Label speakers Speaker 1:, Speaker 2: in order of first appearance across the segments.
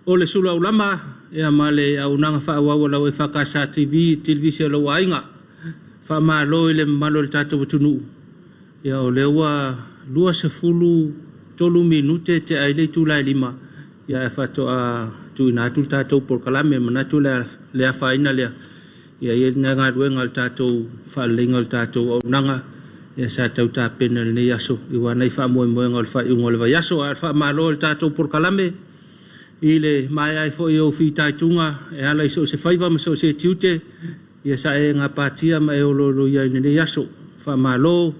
Speaker 1: o le Suluaulama ia male au nanga whaawawa lau EFKS TV2 Samoa whaamalo le malo le tātou watunu ia o le ua 23 minute te ai le tūlai 5 ia e whatoa tuinatu le tātou porkalame manatu le awhaina lea ia ia ngā ruenga le tātou whaalenga le tātou au nanga ia sa tau tāpena le nei aso iwa nei whaamoemoenga le whaiunga le vai aso a whaamalo le tātou porkalame ile mai ai fo yo fi taitunga e ala iso se faiva ma so se tiute ia sa e nga patia ma e lo ia ni yaso fa malo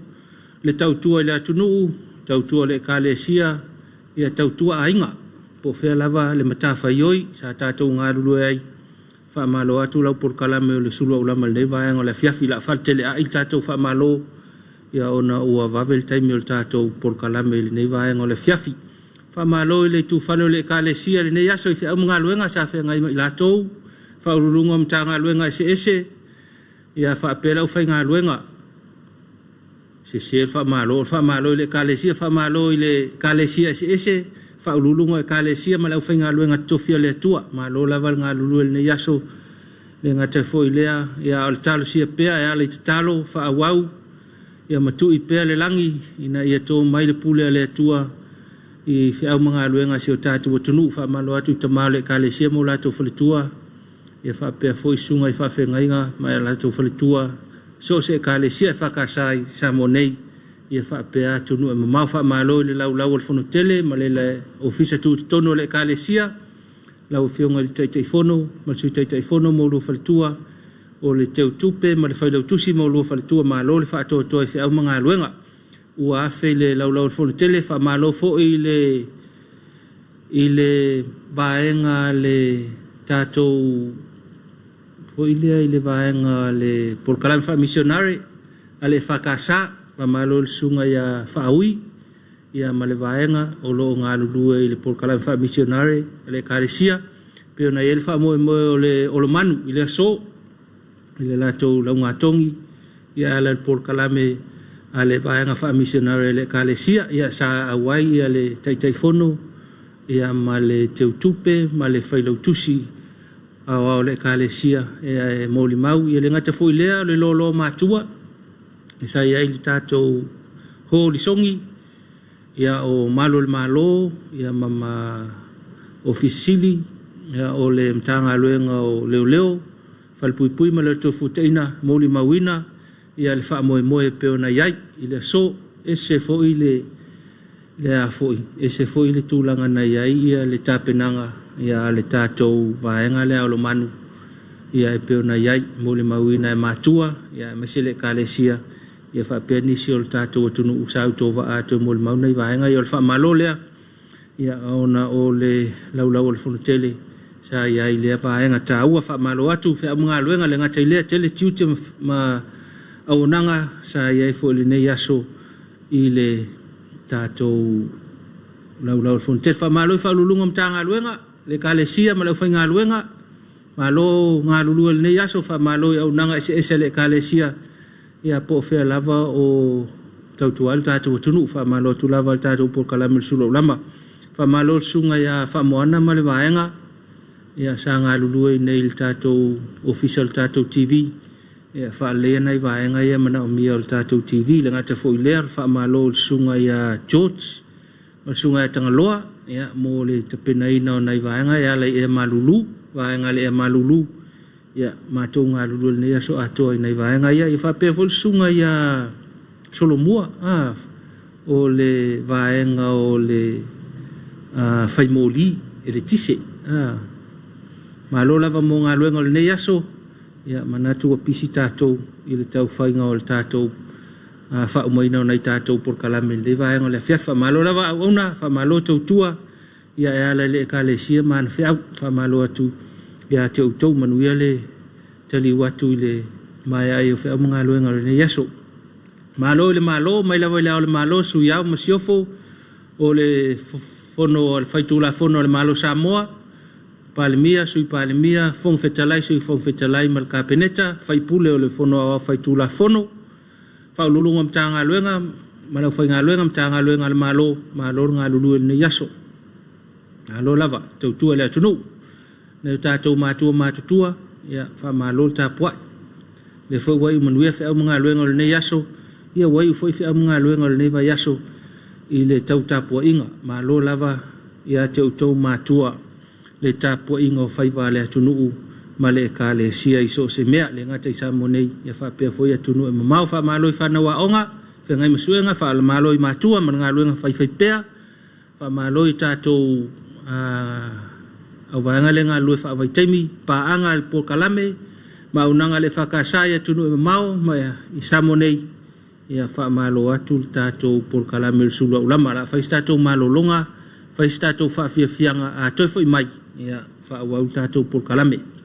Speaker 1: le tautua le atunu tautua le kalesia ia tautua ainga po fe lava le matafa yoi sa tatu nga lu ai fa malo atu la por kalame le Suluaulama le va nga le Afiafi la falte le ai tatu fa malo ia ona ua vavel time le tatu por kalame le va nga le Afiafi Famalo le tu falo le kalesia le nei aso i fea mga luenga sa fea ngai mai latou fa urulunga mta ngā luenga ese ia fa apela u fai ngā luenga se famalo le kalesia famalo le kalesia ese fa urulunga kalesia ma lau fai ngā luenga tofia le atua malo laval ngā lulu le nei aso le ngā te foi lea ia al talo sia pea ia le talo fa awau ia matu i pea le langi ina ia tō mai le pule le atua i fea mga luenga si o tātou watunu wha malo atu i tamau le kalesia mo lato whalitua ia wha pia foi sunga i wha whengainga mai lato whalitua so se kalesia i whakasai Samoa nei ia wha pia tunu e mamau wha malo le lau al whono tele ma le ofisa tu tono le kalesia lau whionga li taitai whono ma sui taitai whono mo lua whalitua o le teu tupe ma le whailau tusi mo lua whalitua malo le wha atoa toa i fea mga luenga ua afe le lau fono tele wha malo fo i le vaenga le tātou fo i le vaenga le Congregational Missionary a le whakasa wha malo le sunga ia whaaui ia ma le vaenga o loo ngā lulua i le Congregational Faamisionare a le karesia peo na ele wha moe o le manu i le aso i le latou lau ngā tongi ia ala le Congregational a le vaenga Faamisionare le kalesia ia sa awai ia le taitai fono ia ma le teutupe ma le whailau tusi au le kalesia ia e moli mau ia le ngata fui lea le lolo matua e sa ia ili tātou ho li songi ia o malo le malo ia mama ofisili ia o le mtanga luenga o leo falpuipui ma le tofu teina moli mauina ia le wha moe peo na iai i le so ese fo i le a foi ese fo i le tūlanga na iai ia le tāpenanga ia le tātou vaenga le ao lo manu ia e peo na iai mo le mauina e matua ia mese le kalesia ia wha pea nisi o le tātou atunu usau tō wa ato mo le mauna i vaenga ia le wha malo lea ia ona o le laulau o le whanutele sa iai lea vaenga tā ua wha malo atu wha mga luenga le ngata i lea tele tiute ma au nanga sa iai fo le nei aso i le tātou lau fon te wha malo i wha lulunga mta ngā luenga le kalesia ma lau whai ngā luenga malo ngā lulua le nei aso wha malo i au nanga ese le kalesia ia po fea lava o tautual tātou atunu wha malo tu lava le tātou por kalame le Suluaulama wha malo le sunga ia wha moana ma le vaenga ia sa ngā lulua i nei le tātou official tātou TV ia fa lea nei vaenga ia mana o mia o tātou TV le ngata fo i lea fa malo le sunga ia George o sunga ia Tangaloa ia mo le tapena ina o nei vaenga ia le ia malulu vaenga le ia malulu ia mātou ngā lulu le ia so atoa i nei vaenga ia i fa pea fo le sunga ia Solomua o le vaenga o le faimoli e le tise malo lava mo ngā luenga o le nei aso ia manatu a pisi tātou i le tau whainga o le tātou whaumaina o nei tātou por kalame le vaenga le Afiafi malo lava au auna whamalo tautua ia e ala le kalesia mana whiau whamalo atu ia te utou manuia le tali watu i le mai ai o whiau mga luenga le nei aso malo le malo mai lava i le malo su iau masiofo o le fono o le whaitula fono o le malo Samoa palemia sui palemia fong fetalai sui fong fetalai mal kapeneta fai pule o le fono a fai tula fono fa lulunga mtanga luenga malo fai nga luenga mtanga luenga le malo nga lulu ne yaso Alo lava tautua le atunu ne tatou matua matutua ia whamalo tapuai le foi wai manuia whea mga luenga le nei aso ia wai foi whea mga luenga le nei vai aso i le tau tapua inga malo lava ia te utou matua le tapua inga o whaiva le atunu ma le ka le sia iso se mea le ngata isa monei ia whapea foi atunu e mamau whamalo i whanawa onga whengai masuenga whamalo i matua ma ngā luenga whai pea whamalo i tatou au vaenga le ngā lue whaavai taimi paanga le Pōkalame ma unanga le whakasaya tunu e mau ma i Samonei ia whaamalo atu tātou Pōkalame le Suluaulama la whais tātou malo longa whais tātou whaafiafianga a toifo i mai ia whaawau tātou Pōkalame.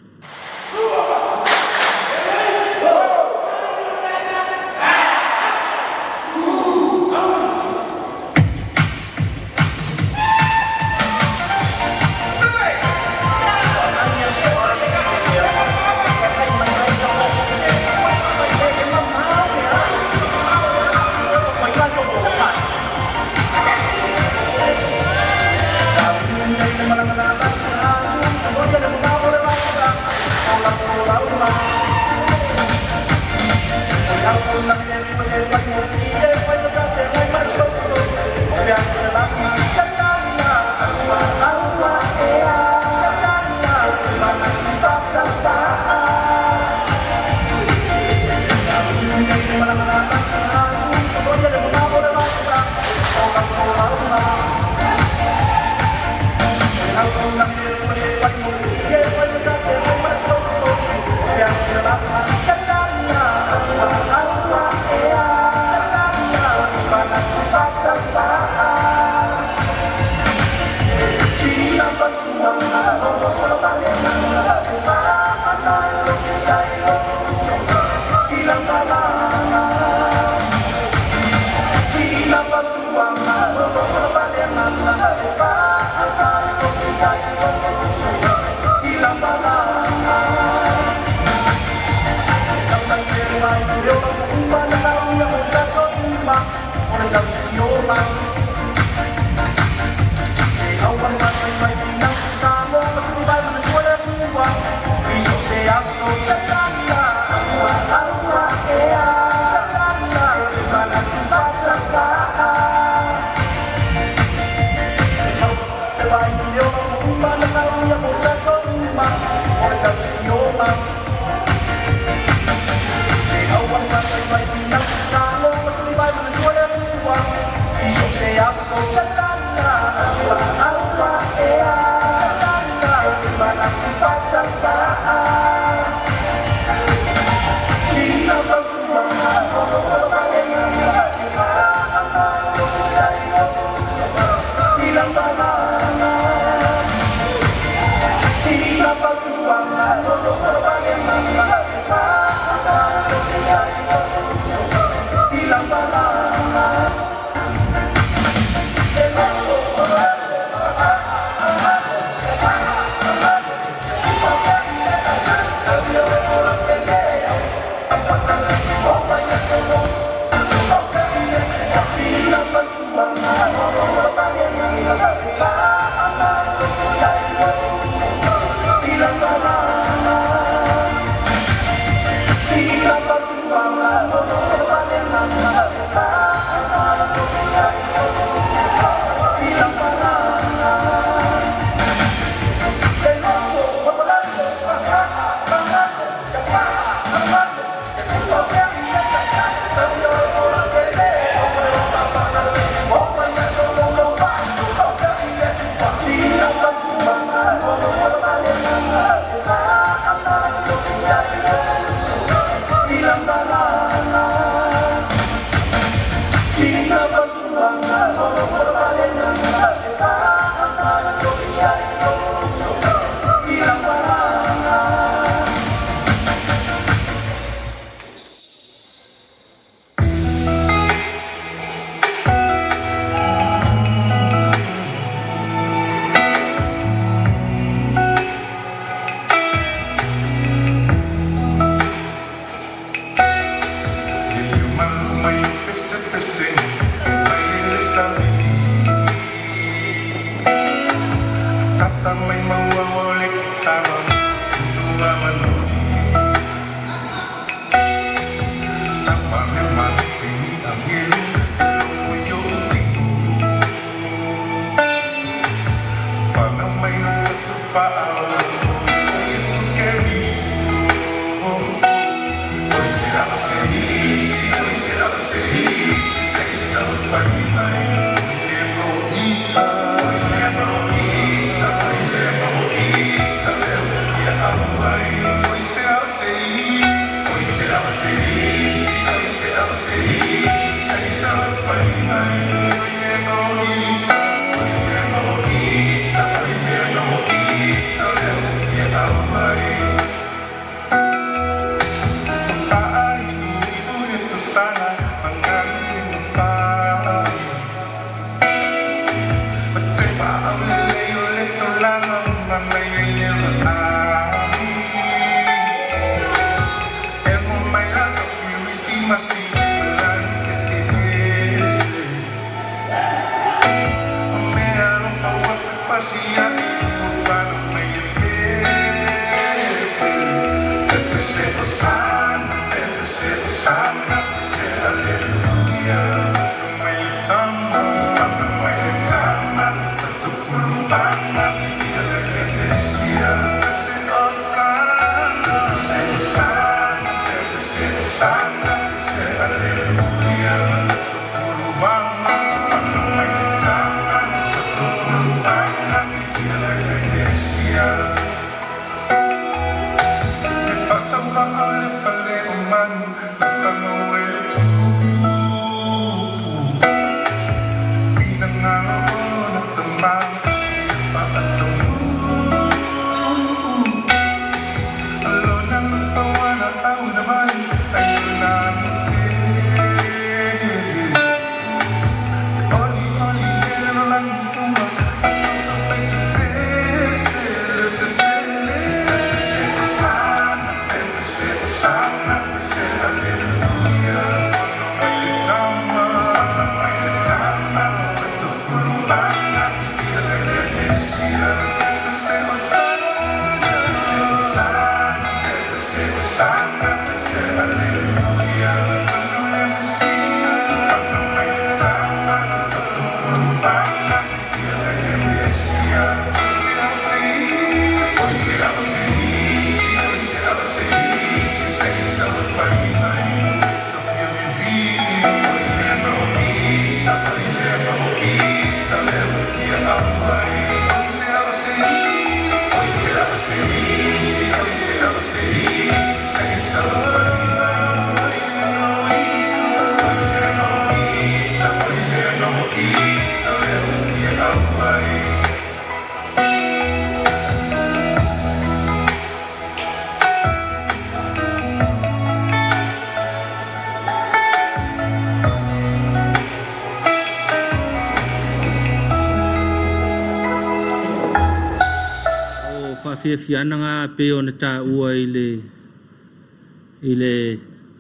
Speaker 1: Afiafi nga pe ona ta ua ile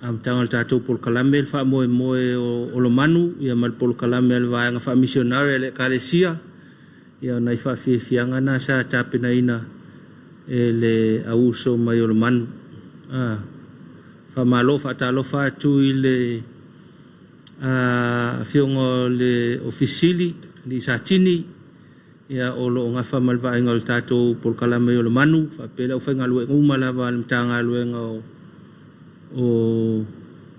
Speaker 1: am tangal tatou por kalame fa moe o lo manu ia mal por kalame al va nga Faamisionare le kalesia ia na fa afiafi nga na sa tape na ina ele auso mai o lo manu fa malo fa talo fa tu ile fiongo le ofisili di satini ia o lo nga fa malva ngol tatou por kalame o lo manu fa pela o fa ngalue nguma lava mtanga luenga o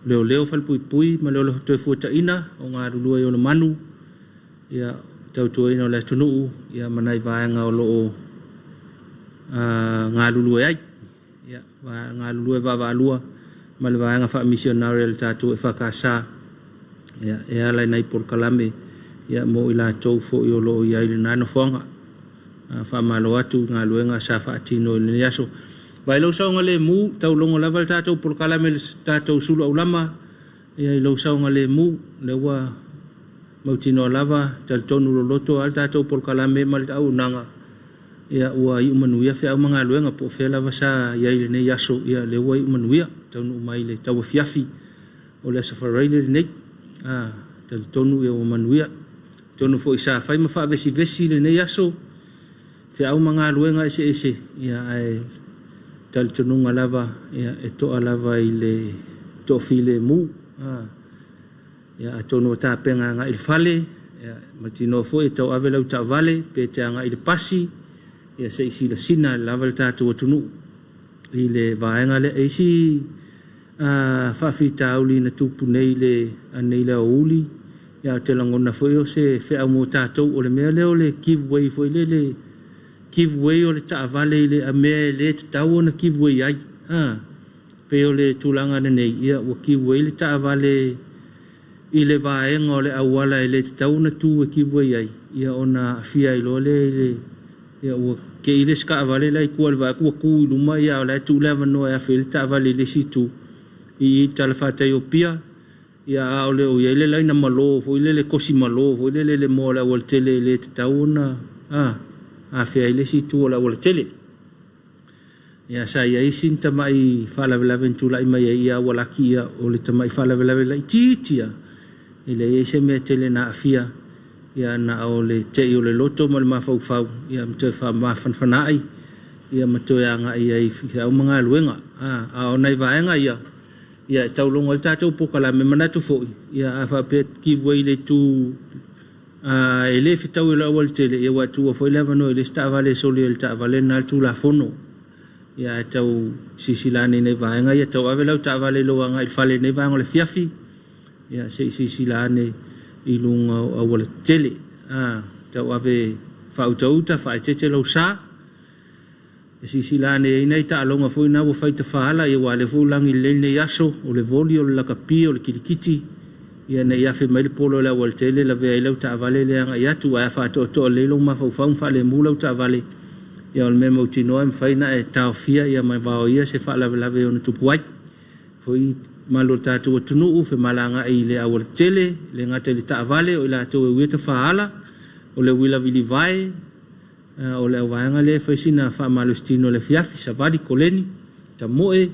Speaker 1: leo fal pui malolo to futa ina o nga lulu o lo manu ia tautu ina le tunu ia manai va nga o lo nga lulu ai ia va nga lulu va lua malva nga Faamisionare le tatou EFKS ia lai nai por kalame ia mo ila tau fo yo lo ia ile nano fonga fa malo atu nga luenga sa fa tino le yaso vai lo sa ngale mu tau longo level tatou por kalame tatou Suluaulama ia lo sa ngale mu le wa mau tino lava tal tonu lo loto al tatou por kalame mal tau nanga ia ua i manuia fe au manga luenga po fe lava sa ia ile ne yaso ia le wa i manuia tau no mai le tau Afiafi o le sa faraile ne tal tonu ia o manuia tono fo isa fai ma fa vesi le nei aso fe au manga luenga ese ia ai tal tono lava ia e to lava ile to file mu ia tono ta penga nga il fale ia matino fo e tau avela uta vale pe te nga il pasi ia se sila sina lava le tātou atunu i le vaenga le eisi whawhitauli na tupu nei le anei le uli ia te langona foi o se whea mo tātou o le mea leo le giveaway foi le giveaway o le taavale i le a mea le te tau na giveaway ai pe o le tūlanga nei ia o giveaway le taavale i le vaenga o le awala i le te tau na tū e giveaway ai ia ona afia i lo le ia o ke i le ska avale lai kua le va kua ku i luma ia o le tu leva no ia fe le taavale le situ i tala whātai o pia ia o le o ia le lai na malo fo ile le kosi malo fo ile le mo la o le tele le te tau na a fea ile situ o la o le tele ia sa ia isin tamai fala vela ventula i mai ia wala kia o le tamai fala vela vela titia ile ia se me tele na afia ia na o le te o le loto mo le mafau fau ia mte fa fanfanai ia mto ia nga ia i fia o mga luenga a o nai vaenga ia taulongo le tātou pokala me manatu foi ia a whapet giveaway le tu e le fitau i la awal tele ia watu a foi leva no i le sta avale soli le ta avale na tu la fono ia tau sisilane nei vaenga ia tau ave lau ta avale loanga i fale nei vaenga le fiafi ia se sisilane i lunga awal tele tau ave fautauta faetete lau sa sisilane nei ta alonga foi na wo faita faala ia wale fulangi le nei aso o le voli o le lakapi o le kilikiti ia nei afe mai le polo le awal tele la vea ilau ta avale le anga ia tu a fa to le lo ma fa fa le mula ta avale ia o le memo tino em faina e taofia ia mai va ia se fa la ve ona tupuai foi malo ta tu tunu u fe malanga i le awal tele le ngata le ta avale o la to e ta faala o le wila vili vai o le vaenga le faisina fa malustino le fiafi savali koleni tamoe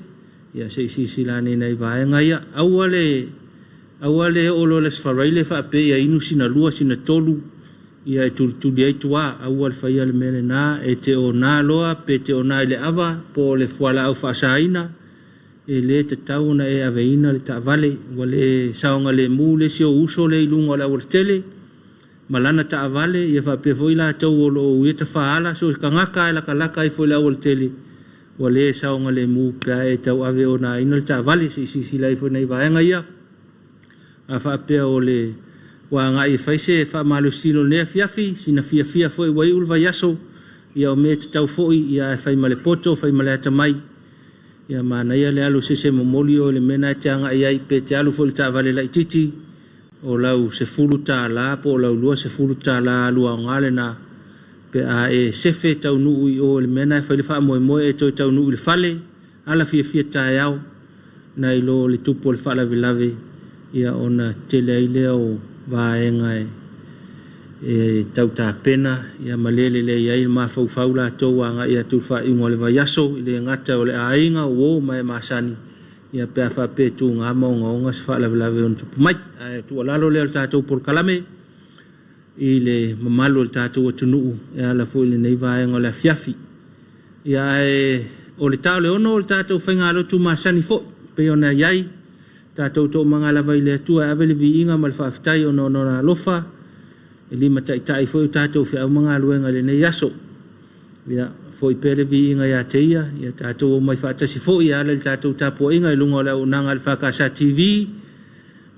Speaker 1: ia se sisilane nei vaenga ia awale o lo le sfaraile fa pe ia inu sina lua sina tolu ia tu dia tua awal fa ia le mele na e te ona loa pe te ona le ava po le fuala au fa saina e le te tauna e aveina le tavale wale saonga le mu le sio uso le ilunga la tele malana ta avale ia fa pe foi la tau o lo ia te faala so kangaka la kalaka i foi la o tele wale saonga le mu ka e tau ave ona ina ta avale si la i foi nei vaenga ia a fa pe o le wa nga i faise fa malo stilo le fiafi sina fia foi wai ulva yaso ia o me tau foi ia fai male poto fai male tamai ia mana ia le alu se momolio le mena tanga ia i pe te alu foi ta avale la titi o lau se fulu ta la po lau lua se fulu ta la lua ngale na pe a e sefe tau nu i o le mena fa le fa mo e to tau nu le fale ala fia ta yao na ilo le tupo le fala vilave ia ona tele ile o vaenga e tau ta pena ia malele le ia ma fau la to wanga ia tu fa i ngole va yaso ile ngata o le ainga wo mai masani ia pe fa pe tu nga mo nga fa la on tu mai tu lalo le ta tu por kalame ile mamalo ta tu tunu ia la fo le nei vai ngola fiafi ia o le ta le ono le ta tu fenga lo tu masani fo pe ona yai ta tu to mangala vai le tu ave le vinga mal fa ftai ono na lofa ili matai fo ta tu fa mangalo ngale nei yaso ia foi pere vinga ia teia ia tatou mai faatasi foʻi ia le tatou tapuaiga i luga o le aunaga le fakasa TV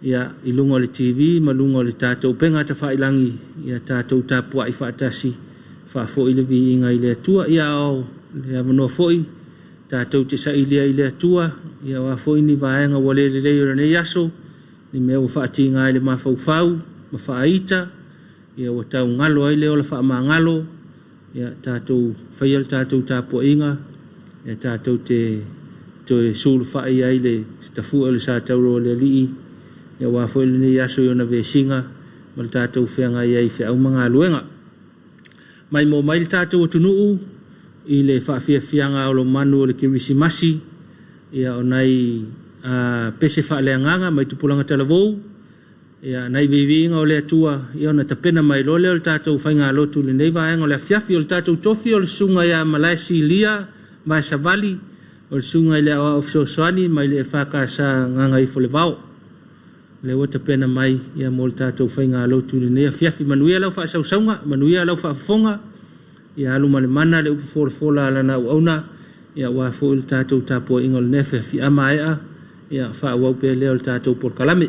Speaker 1: ia i luga o le TV ma luga o le tatou pega tafailagi ia tatou tapuaʻi faatasi faafoʻi le viiga i le atua ia o le avanoa foʻi tatou te saʻilia i le atua ia ua foʻi ni vaega ua lelelei o lenei aso ni mea ua faatiga ai le mafaufau ma faaita ia ua taugalo ai le o le faamagalo ia tatou faia le tatou tapuaiga ia tatou te sulu faʻi ai le tafua o le sa tauro o le alii ia ua foi lenei aso i ona vesiga ma le tatou feagai ai feʻau magaluega mai mo mai le tatou atunuu i le faafiafiaga o lo manu o le kirisimasi ia onai pese faaleagaga mai tupulaga talavou ia nai vivinga o le atua ia ona tapena mai lo le o le tatou faiga lotu lenei vaega o le afiafi o le tatou tofi o le suga ia malaesilia ma savali o le suga i le aʻoaʻo fesoasoani mai le fakasa gaga i folevao le ua tapena mai ia mo le tatou faiga lotu lenei afiafi manuia lau faasausauga manuia lau faafofoga ia alu malemana le upu folafola lana auauna ia ua foʻi le tatou tapuaiga o lenei afiafia maeʻa ia faauau pea lea o le tatou polokalame.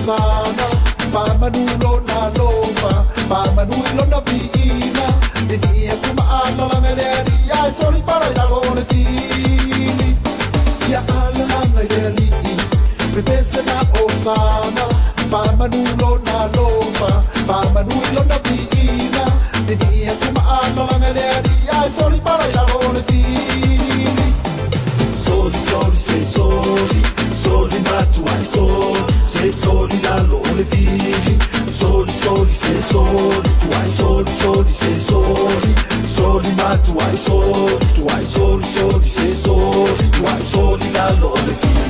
Speaker 2: sana pamanulo na lova pamanulo na piina dinia kuma ana la ngeri ya soli para la lone fini ya ana la ngeri bepese na osana pamanulo na lova pamanulo na piina dinia kuma ana la ngeri ya soli para la lone fini soli, tu ai soli, soli, se soli, soli ma tu hai soli, tu hai soli, soli, se soli, tu hai soli la lole fili.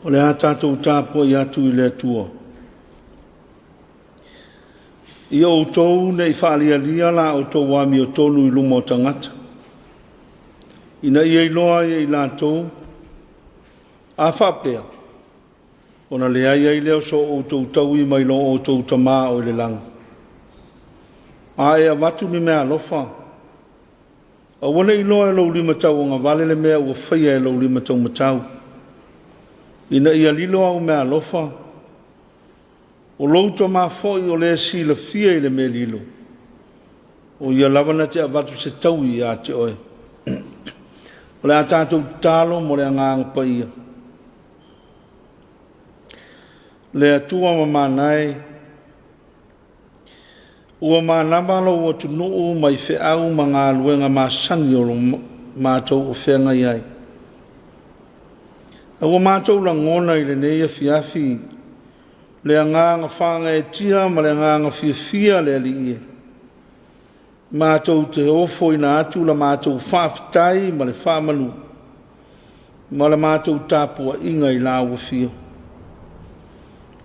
Speaker 3: O le tātou tāpua I atu I le atua. I o tau nei whaalia lia la o tau wami o tonu I lumo tangata. Ina I eiloa I lātou, a whapea. Ona le ai leo so o tau tau I mai lo o tau tamā o le lang. A ea watu ni mea lofa. A wana iloa lo lima tau o ngā vale le mea ua whaia lo lima tau matau. Ina ia lilo au mea lofa. O louta mā fōi o le si la fia I le mea lilo. O ia lavana te avatu se tau i a te oe. O le a tātou talo mo le anganga pa ia. Le atua ma manai. Ua manama lo ua tunuu mai fe au ma ngā luenga ma sangi o lo mātou o whenga iai. Ua mātou la ngona i le nei Afiafi. Le anganga whanga e tia ma le anganga fia le ali ia. Mātou te ofo ina atu la mātou whaafitai ma le whaamalu. Ma le mātou tāpua inga i la ua fia.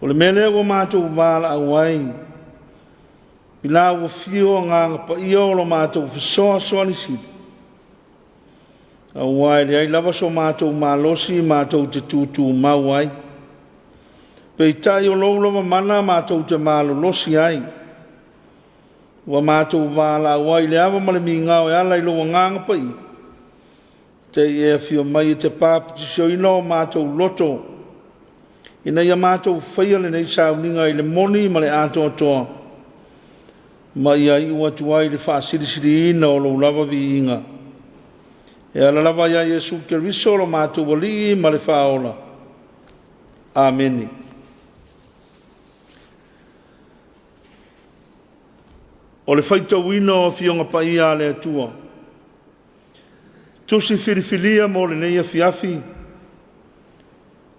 Speaker 3: O le mele ua mātou wala awai. I la ua fia o nganga pa ia o lo mātou whasoa soani sidi. Awai le ai lava so mātou malosi mātou te tūtū mauai. Pei tai o loulava mana mātou te malolosi ai. Wa mātou wala awai le awa male mi ngau e ala i loa nganga pa i. Te e fio mai te pāpiti sio ino mātou loto. Ina ia mātou whaia le nei sauninga i le moni ma le ato atoa. Ma ia i ua tuai le whaasirisiri ina o lo lava vi inga. E ala lava ia Yesu ke riso lo mātou wali ma le whaola. Ameni. O le whaita wino o fionga pa ia le atua. Tusi whirifilia mo le nei Afiafi.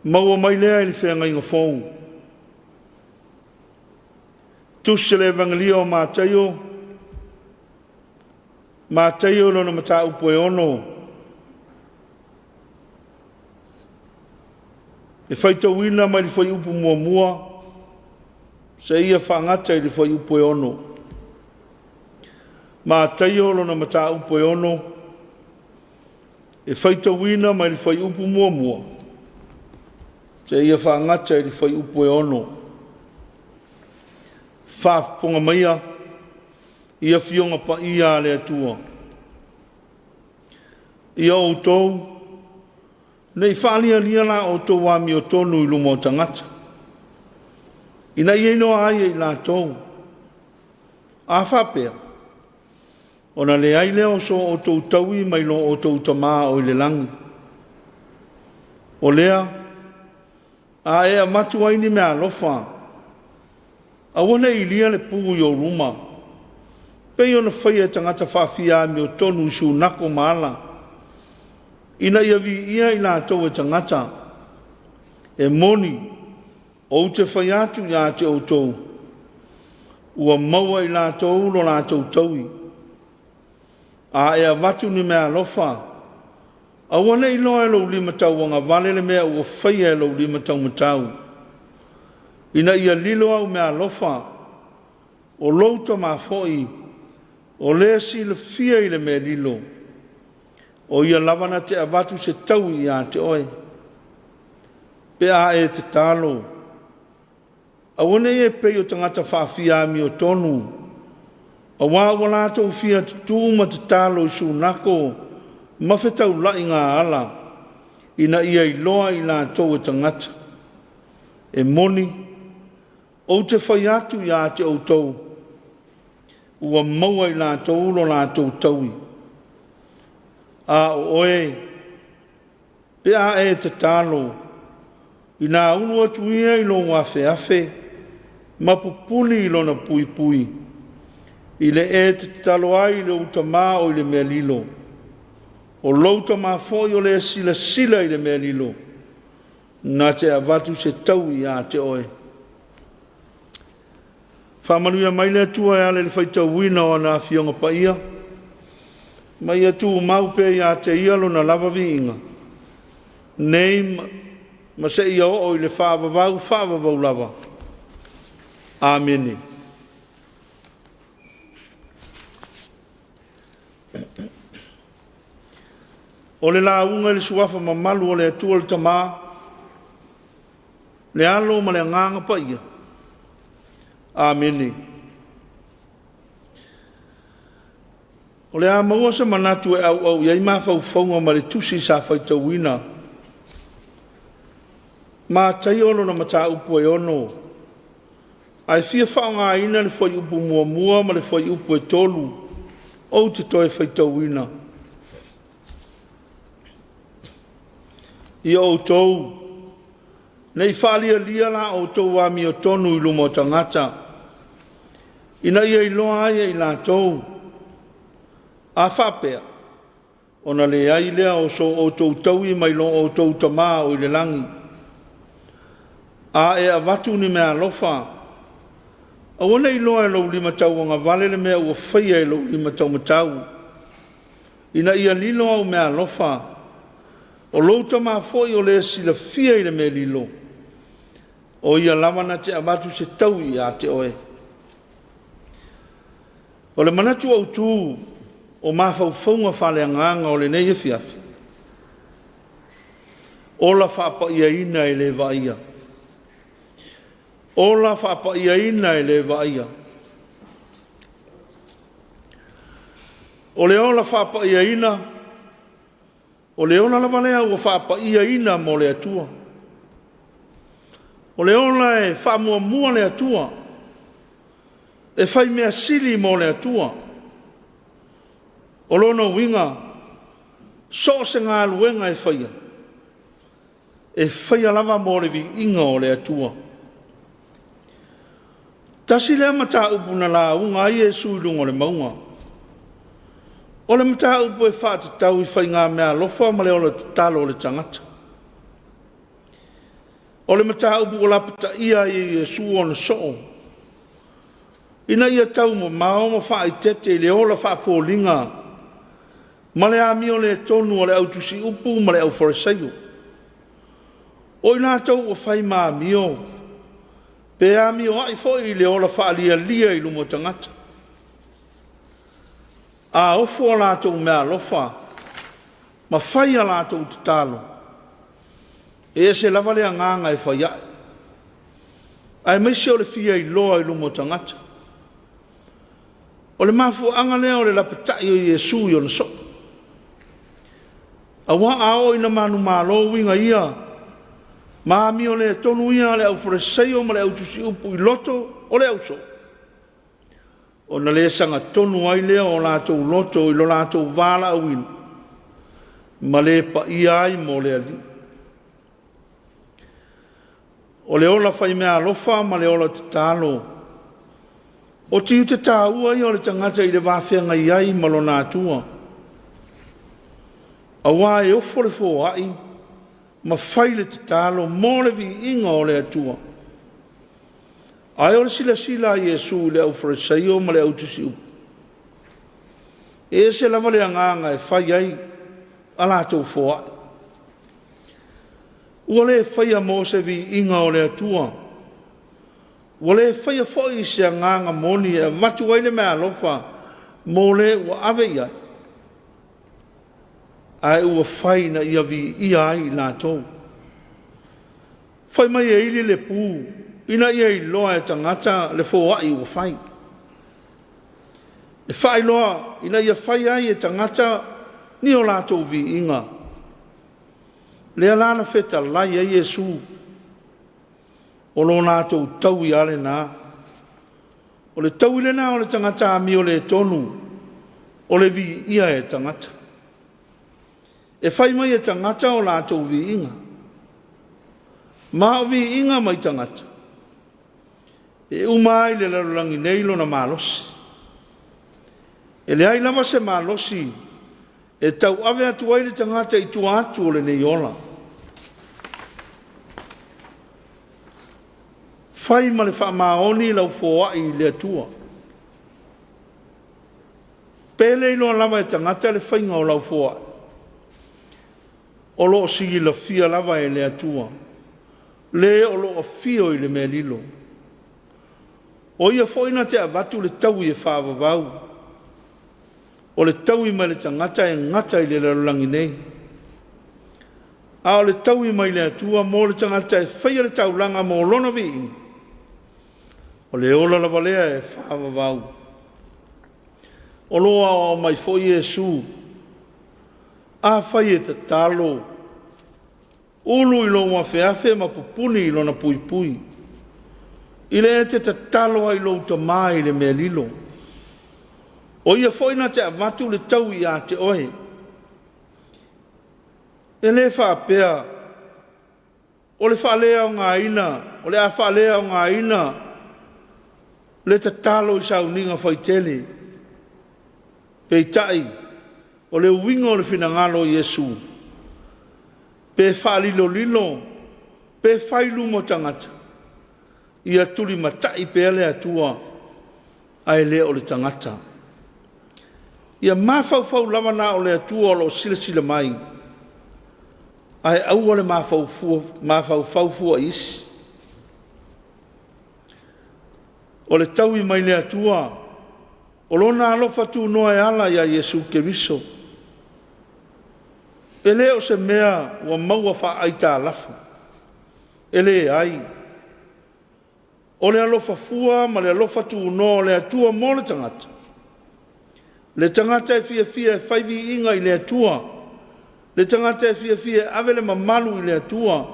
Speaker 3: Maua mai lea i le whenga inga whou. Tusi le evangelia o mātaio. Mātaio lo na mata upo e ono. E whaita wina mai le whai upu mua mua. Se ia whaangata i le whai upo e ono. Mātaio lo na mata upo e ono. E whaita wina mai le whai upu mua mua. Se ia whaangata i le whai upo e ono. Whaafonga maia. Ia fionga pa ia le atua. Ia o tou. Nei whaalia lia la o tou wami o tonu i lumo tangata. Ina ia inoa aia i la tou. A whapea. Ona le ai leo so o tou taui mai lo o tou tamaa o i le langi. O lea. A ea matu aini mea lofa. A wana i lia le pugu i o ruma. Pei ona whaia tangata whawhia mi o tonu su nako maala. Ina ia vi ia i la tau e tangata. E moni. O te whaiatu ia te o tou. Ua maua i la tau lo la tau taui. A ea watu ni mea lofa. A wana i loa e lo lima tau wanga vale le mea ua whaia e lo lima tau matau. Ina ia lilo au mea lofa. O louta ma foi. O lea si le fia i le mea lilo. O ia lavana te avatu se tau i a te oe. Pe a e te talo. A wana e pei o tangata whaafia mi o tonu. A wā wala tau fia tutu ma te talo i su nako. Mawhetau lai ngā ala. Ina ia i loa i la tau e tangata. E moni. O te whai atu i a te outou. Ua maua i la tau lo la tau taui. A oe. Pe a e te talo. I nā unu atu ia i lo ngā Afiafi. Ma pupuni i lo na pui pui. I le e te talo ai le utama o i le mea lilo. O louta ma foi o le sila sila i le mea lilo. Nā te avatu se tau i a te oe. Whamanuia mai le atua e ale le whaita wina o nā fionga pa ia. Mai atu maupe i a te ialo na lava vi inga. Nei ma se ia o i le whaavavau lava. Ameni. O le la unga le suafa ma malu o le atua le tamaa. Le alo ma le nganga pa ia. Ameni. O le a maua sa manatu e au iai mawhau whaunga ma le tusi sa whaita wina. Ma tai ono na mata upu e ono. Ai fia whaunga ina le whai upu mua mua ma le whai upu e tolu. o te toi whaitauina. Ia o tau, nei whalia lia la o tau wa mi o tonu i lumo tangata. Ina ia iloa aia i la tau, a whapea, ona le ai lea o so o tau tau i mai lo o tau tama o i le langi. A e a watu ni mea lofa, a wana iloa e lau lima tau anga vale le mea ua whaia e lau lima tau matau. Ina ia lilo au mea lofa, o louta maa foi o le sila fia i le me lilo. O ia lamana te abatu se tau i a te oe. O le manatu au tū o mawhauwhaunga whale anganga o le nei Afiafi. O la whapa ia ina i le vaia. O la whapa ia ina i le vaia. O le o la whapa ia ina o le ona lava lea ua whaapa ia ina mo le atua. O le ona e whaamua mua le atua. E whai mea sili mo le atua. O lono winga, so se ngā luenga e whaia. E whaia lava mo le vi inga o le atua. Tasi lea mata upuna la unga ai e suilunga le maunga. O le mata upu e whaata tau i whai ngā mea lofa ma le ola talo o le tangata. O le mata upu o lapata ia i Yesu o na soo. Ina ia tau mo mao ma wha i tete i le ola wha fōlinga. Ma le ami o le tonu o le autusi upu ma le au wharesaio. O ina tau o whai maa mio. Pe ami o ai fo i le ola wha lia lia i lumo tangata. A ofo o lātou mea lofa, ma whai a lātou te talo. E se lava lea nganga e whai ai. Ai meisi o le fia i loa i lumo tangata. O le mafu anga lea o le lapatai o Yesu i o na so. A wa a o ina manu malo winga ia, ma mi o le tonu ia le au whareseo ma le au tusi upu i loto o le au so. O na le sanga tonu ai lea o lātou loto i lo lātou wala au inu. Ma le pa iai mo le ali. O le ola whai mea alofa ma le ola te talo. O tiu te tāua i o le tangata i le wāwhenga iai ma lo nātua. A wā e ofo le fō ai, ma whai le te talo mo le vi inga o le atua. Ai o le sila sila Yesu le au wharesaio ma le au tusi upu. E se lava le anganga e whai ai a lātou fōa. Ua le whai a mose vi inga o le atua. Ua le whai a whai se anganga moni e watu ai le mea lofa mo le ua ave ia. Ai ua whai na ia vi ia ai lātou. Whai mai e ili le pū. Ina ia i loa e tangata le fōa i ua whai. E whai loa, ina ia whai ai e tangata ni o lātou vi inga. Lea lana wheta lai a Yesu. O lo lātou tau i ale nā. O le tau i le nā o le tangata mi o le tonu. O le vi ia e tangata. E whai mai e tangata o lātou vi inga. Ma o vi inga mai tangata. E umai le larulangi neilo na malosi. E le ai lava se malosi. E tau ave atu ai le tangata i tua atu o le neiola. Whai ma le wha maoni lau fōa i le atua. Pele ilo lava e tangata le whainga o lau fōa. O loo sigi la fia lava e le atua. Le o loo fio i le mea lilo. O ia foina te avatu le tau i e whaavavau. O le tau i mai le tangata e ngata i le larulangi nei. A o le tau i mai le atua mo le tangata e whaia le taulanga mo lona vi. O le ola la valea e whaavavau. O loa o mai fo Yesu. A whai e te talo. Ulu i lo ma Afiafi ma pupuni i lo na pui pui. I le te talo ai lo ta mai le mea lilo. O ia foi na te avatu le tau ia te oe. E le whapea, o le whalea o ngā ina, o le a whalea o ngā ina, le ta talo i sauninga whaitele, pe tai, o le uinga o le whinangalo Iesu, pe whalilo lilo, pe whailu mo tangata, ia tuli matai pe ele atua, ai le o le tangata. Ia mawhau lava na o le atua o lo sila mai, ai au o le mawhau fua isi. O le tau i mai le atua, o lona alofa tu noa e ala ia Iesu Keriso. E le o se mea ua maua wha aita alafu. E le ai. O le alofa fua ma le alofa tu noa le atua mo le tangata. Le tangata e fia whaivi inga i le atua. Le tangata e fia ave le mamalu i le atua.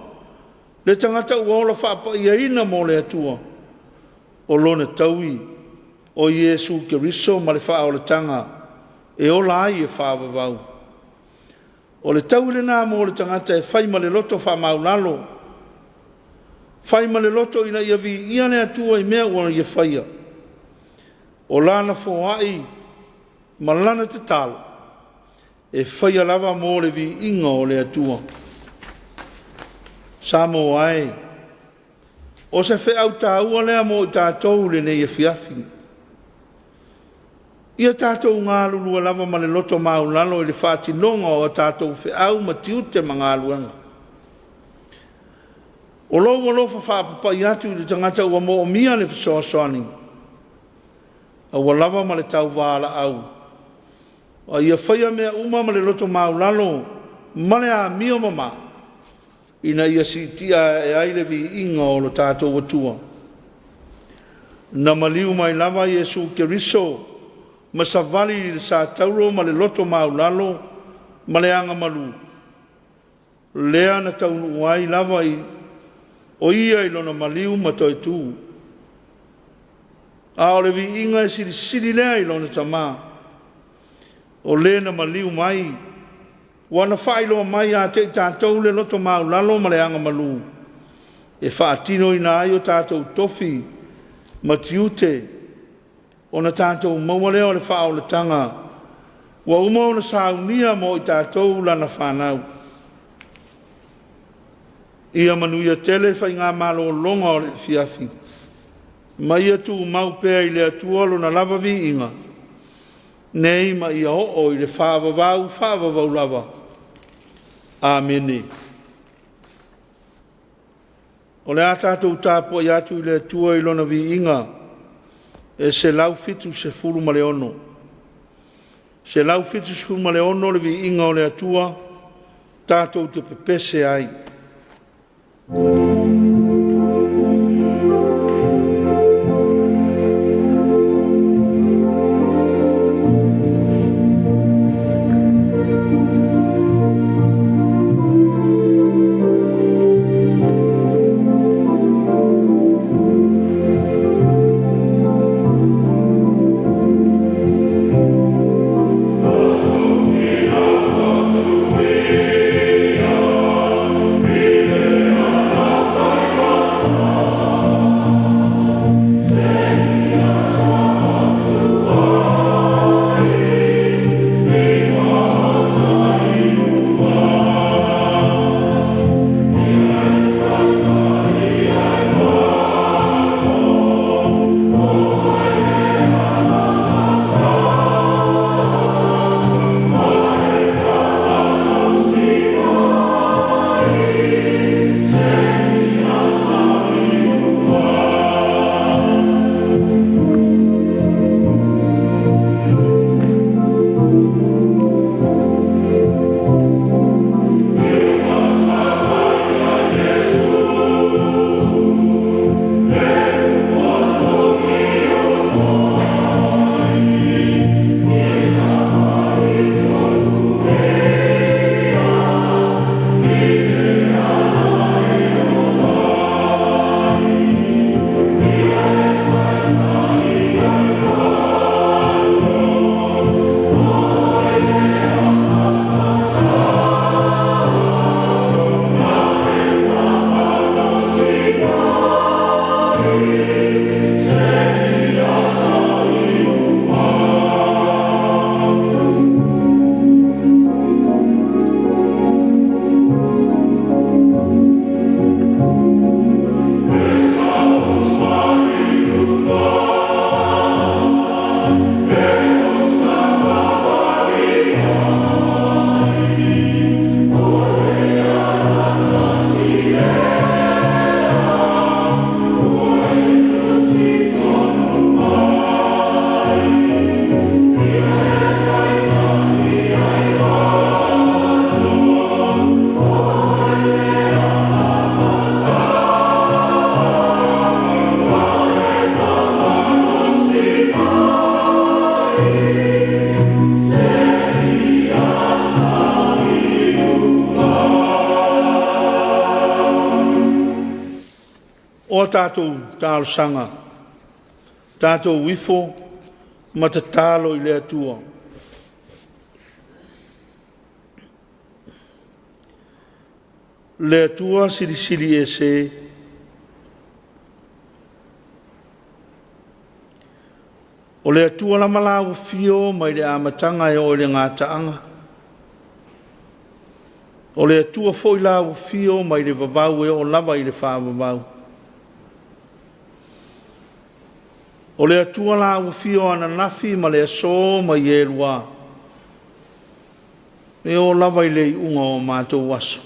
Speaker 3: Le tangata ua ola wha ia ina mo le atua. O lona taui o Iesu Keriso ma le wha o le tanga e ola ai e wha wawau. O le tau le nā mo le tangata e whai ma le loto wha maulalo. Whai ma le loto ina ia vi ia le atua i mea ua ia whaia. O lana fōai ma lana te talo e whaia lava mo le vi inga o le atua. Samoa ai. O se whi au tā ua lea mo i tātou le nei Afiafi. Ia tātou ngā lulua lava ma le loto maulalo i le whātinonga o tātou whi au ma tiute ma ngā luanga. O loa lofa whāpapai atu i le tangata ua mo o mia le whasoasoani. A ua lava ma le tau wāla au. A ia whaia mea uma ma le loto maulalo ma le a mio mama. Ina ia si tia e aile vi inga o lo tātou watua. Na maliu mai lava Iesu Keriso, ma savali le sa tauro ma le loto maulalo, ma le anga malu. Lea na taunu uai lava i, o ia i lona maliu ma toi tu. A o le vi inga e siri lea i lona tamā. O le na maliu mai, wana whailo mai a te tātou le loto maulalo ma le anga malu. E whaatino i nā i o tātou tofi, ma tiute, o na tātou maumaleo le whao le tanga, wa umau na saunia mo i tātou lana whanau. Ia manuia tele whai ngā malo longa o le Afiafi. Ma ia tu mau pēa i le atuolo na lava vi inga. Nei ma ia o i le whaavavau lava. Amene. O le a tātou tāpua i atu i le atua i lona vi inga. E se lau fitu se furu ma le ono. Se lau fitu se furu ma le ono le vi inga o le atua. Tātou te pepese ai. tātou tālo sanga, tātou wifo, matatalo I lea tua. Lea tua siri e se, o lea tua la malawa fio mai le amatanga e o le ngātaanga. O lea tua foi la fio mai le vavau e o lava I le whāvavau. O lea tua la fio ana nafi ma lea so mai e lua. E o lava I le unga o mātou waso.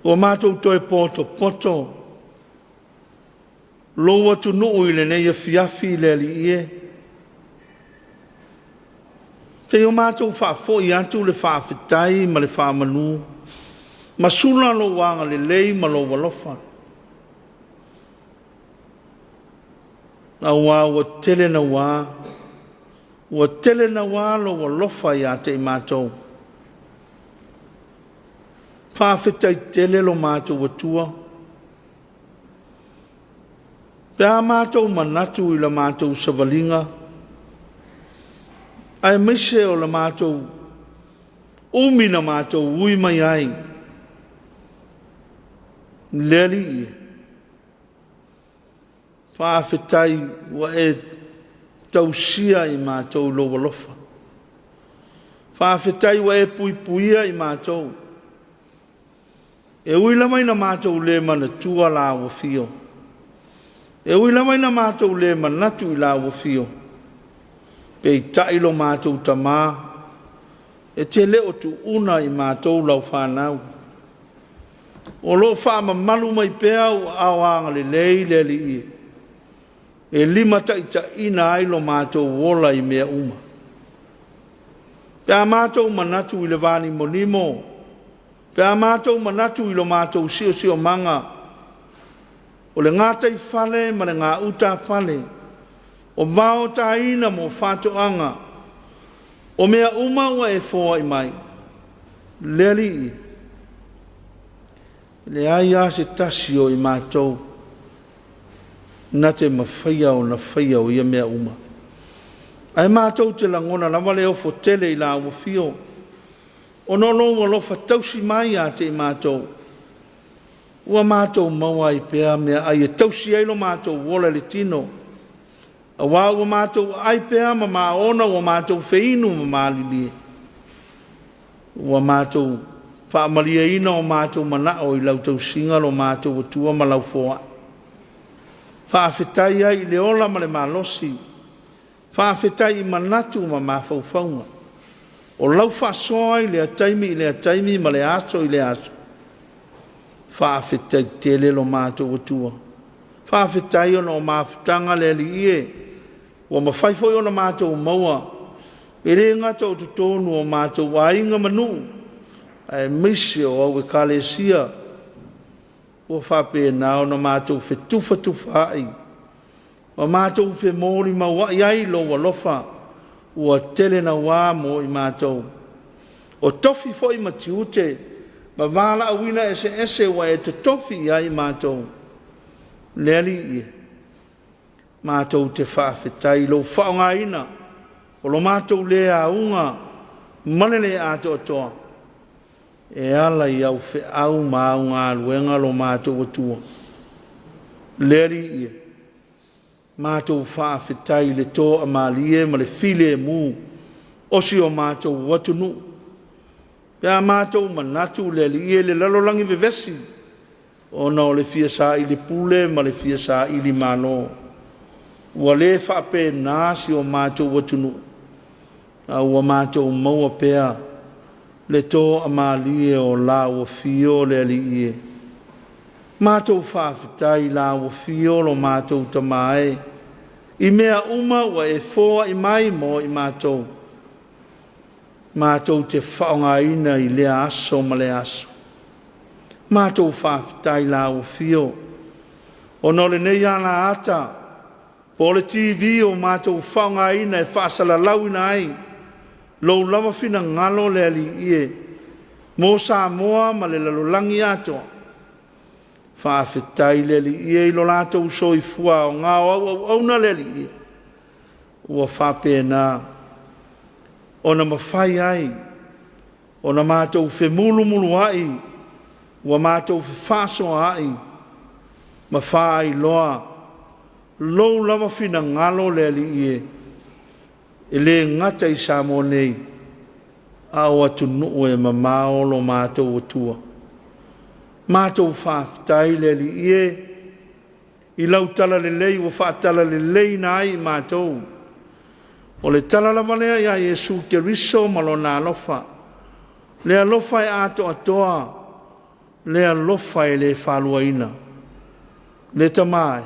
Speaker 3: O mātou toi poto poto. Loa tu nuu I le nei Afiafi le li ie. Te o mātou whaafo I atu le whaafitai ma le whaamanu. Ma sula lo wanga le lei ma lo walofa. Na wā ua tele na wā. Ua tele na wā lo walofa I ate I mātou. Whaafitai tele lo mātou watua. Pea mātou manatu I la mātou savalinga. Ai mise o la mātou umi na mātou ui mai ai. Leli I. Whaafetai wa e tausia I mātou lo walofa. Whaafetai wa e puipuia I mātou. E ui la mai na mātou le mana tua la wa fio. E ui la mai na mātou le manatu I la wa fio. Pei tai lo mātou tamā. E te leo tu una I mātou lau whanau. O lo whaama malu mai pēa o awanga le lei le li I. E lima taita ina ai lo mātou wola I mea uma. Pea mātou manatu I le vani monimo. Pea mātou manatu I lo mātou sio manga. O le ngātai whale ma le ngā uta whale. O vao taina mo whātoanga. O mea uma ua e fōa I mai. Leli I. Le aia se tasio I mātou. Na te mawhaia o na whaia o ia mea uma. Ai mātou te langona lama leo fo tele I la ua fio. O no wa lofa tausi mai a te I mātou. Ua mātou maua I pēa mea ai e tausi ai lo mātou wola le tino. A wā ua mātou ai pēa ma maona ua mātou feinu ma mālilie. Ua mātou whaamalia ina o mātou manao I lau tau singa lo mātou atua ma lau foa. Whaafetai ai I le ola ma le malosi. Whaafetai I manatu ma mawhauwhaunga. O lau whaasoa I le ataimi ma le aso I le aso. Whaafetai tele lo mātou atua. Whaafetai ona o mawhutanga le li ie. Ua mawhaifoi ona mātou maua. E re ngata o tutonu o mātou wainga manu. Ai mise o au e kalesia. Ua whape na ona mātou tufa ai. Wa mātou fe mōri maua iai lo walofa. Ua tele na wā mo I mātou. O tofi foi matiute. Ma wala awina ese wa e tofi iai mātou. Leli I. Mātou te whaafetai lo whaonga ina. O lo mātou lea unga. Manele ato atoa. E ala I au fe au maunga luenga lo mātou atua. Leri I. Mātou whaafetai le tō amalie ma le file mu. Osi o mātou watunu. Pea mātou manatu le li I le lalolangi vevesi. O na o le fia sa I le pule ma le fia sa I li mano. Ua le whape nasi o mātou watunu. A ua mātou maua pea. Le tō amalie o la ua fio le li I. Mātou whaafetai la ua fio lo mātou tamae. I mea uma ua e fōa I mai mo I mātou. Mātou te whaonga ina I lea aso ma le aso. Mātou whaafetai la ua fio. O no le nei ana ata. Po le TV o mātou whaonga ina e whaasala lau ina ai. Lou lava fina ngalo le ali ie. Mo Samoa ma le lalolangi atoa. whaafetai le li ia I lo lātou soifua o ngā au na le li ia. Ua whapena o na mawhai ai, o na mātou whemulu mulu ai, ua mātou whewhaso ai, mawhai loa, lou lama whina ngalo le li ia, e le ngata I Samoa nei, a o atu nuu e mamao lo mātou atua. Mātou whaftai le li ie, I lau tala le lei, ua whaatala le lei na ai mātou. O le tala lava lea ia Yesu ke riso malo na alofa. Le alofa e ato atoa, le alofa e le whaluaina. Le tamai,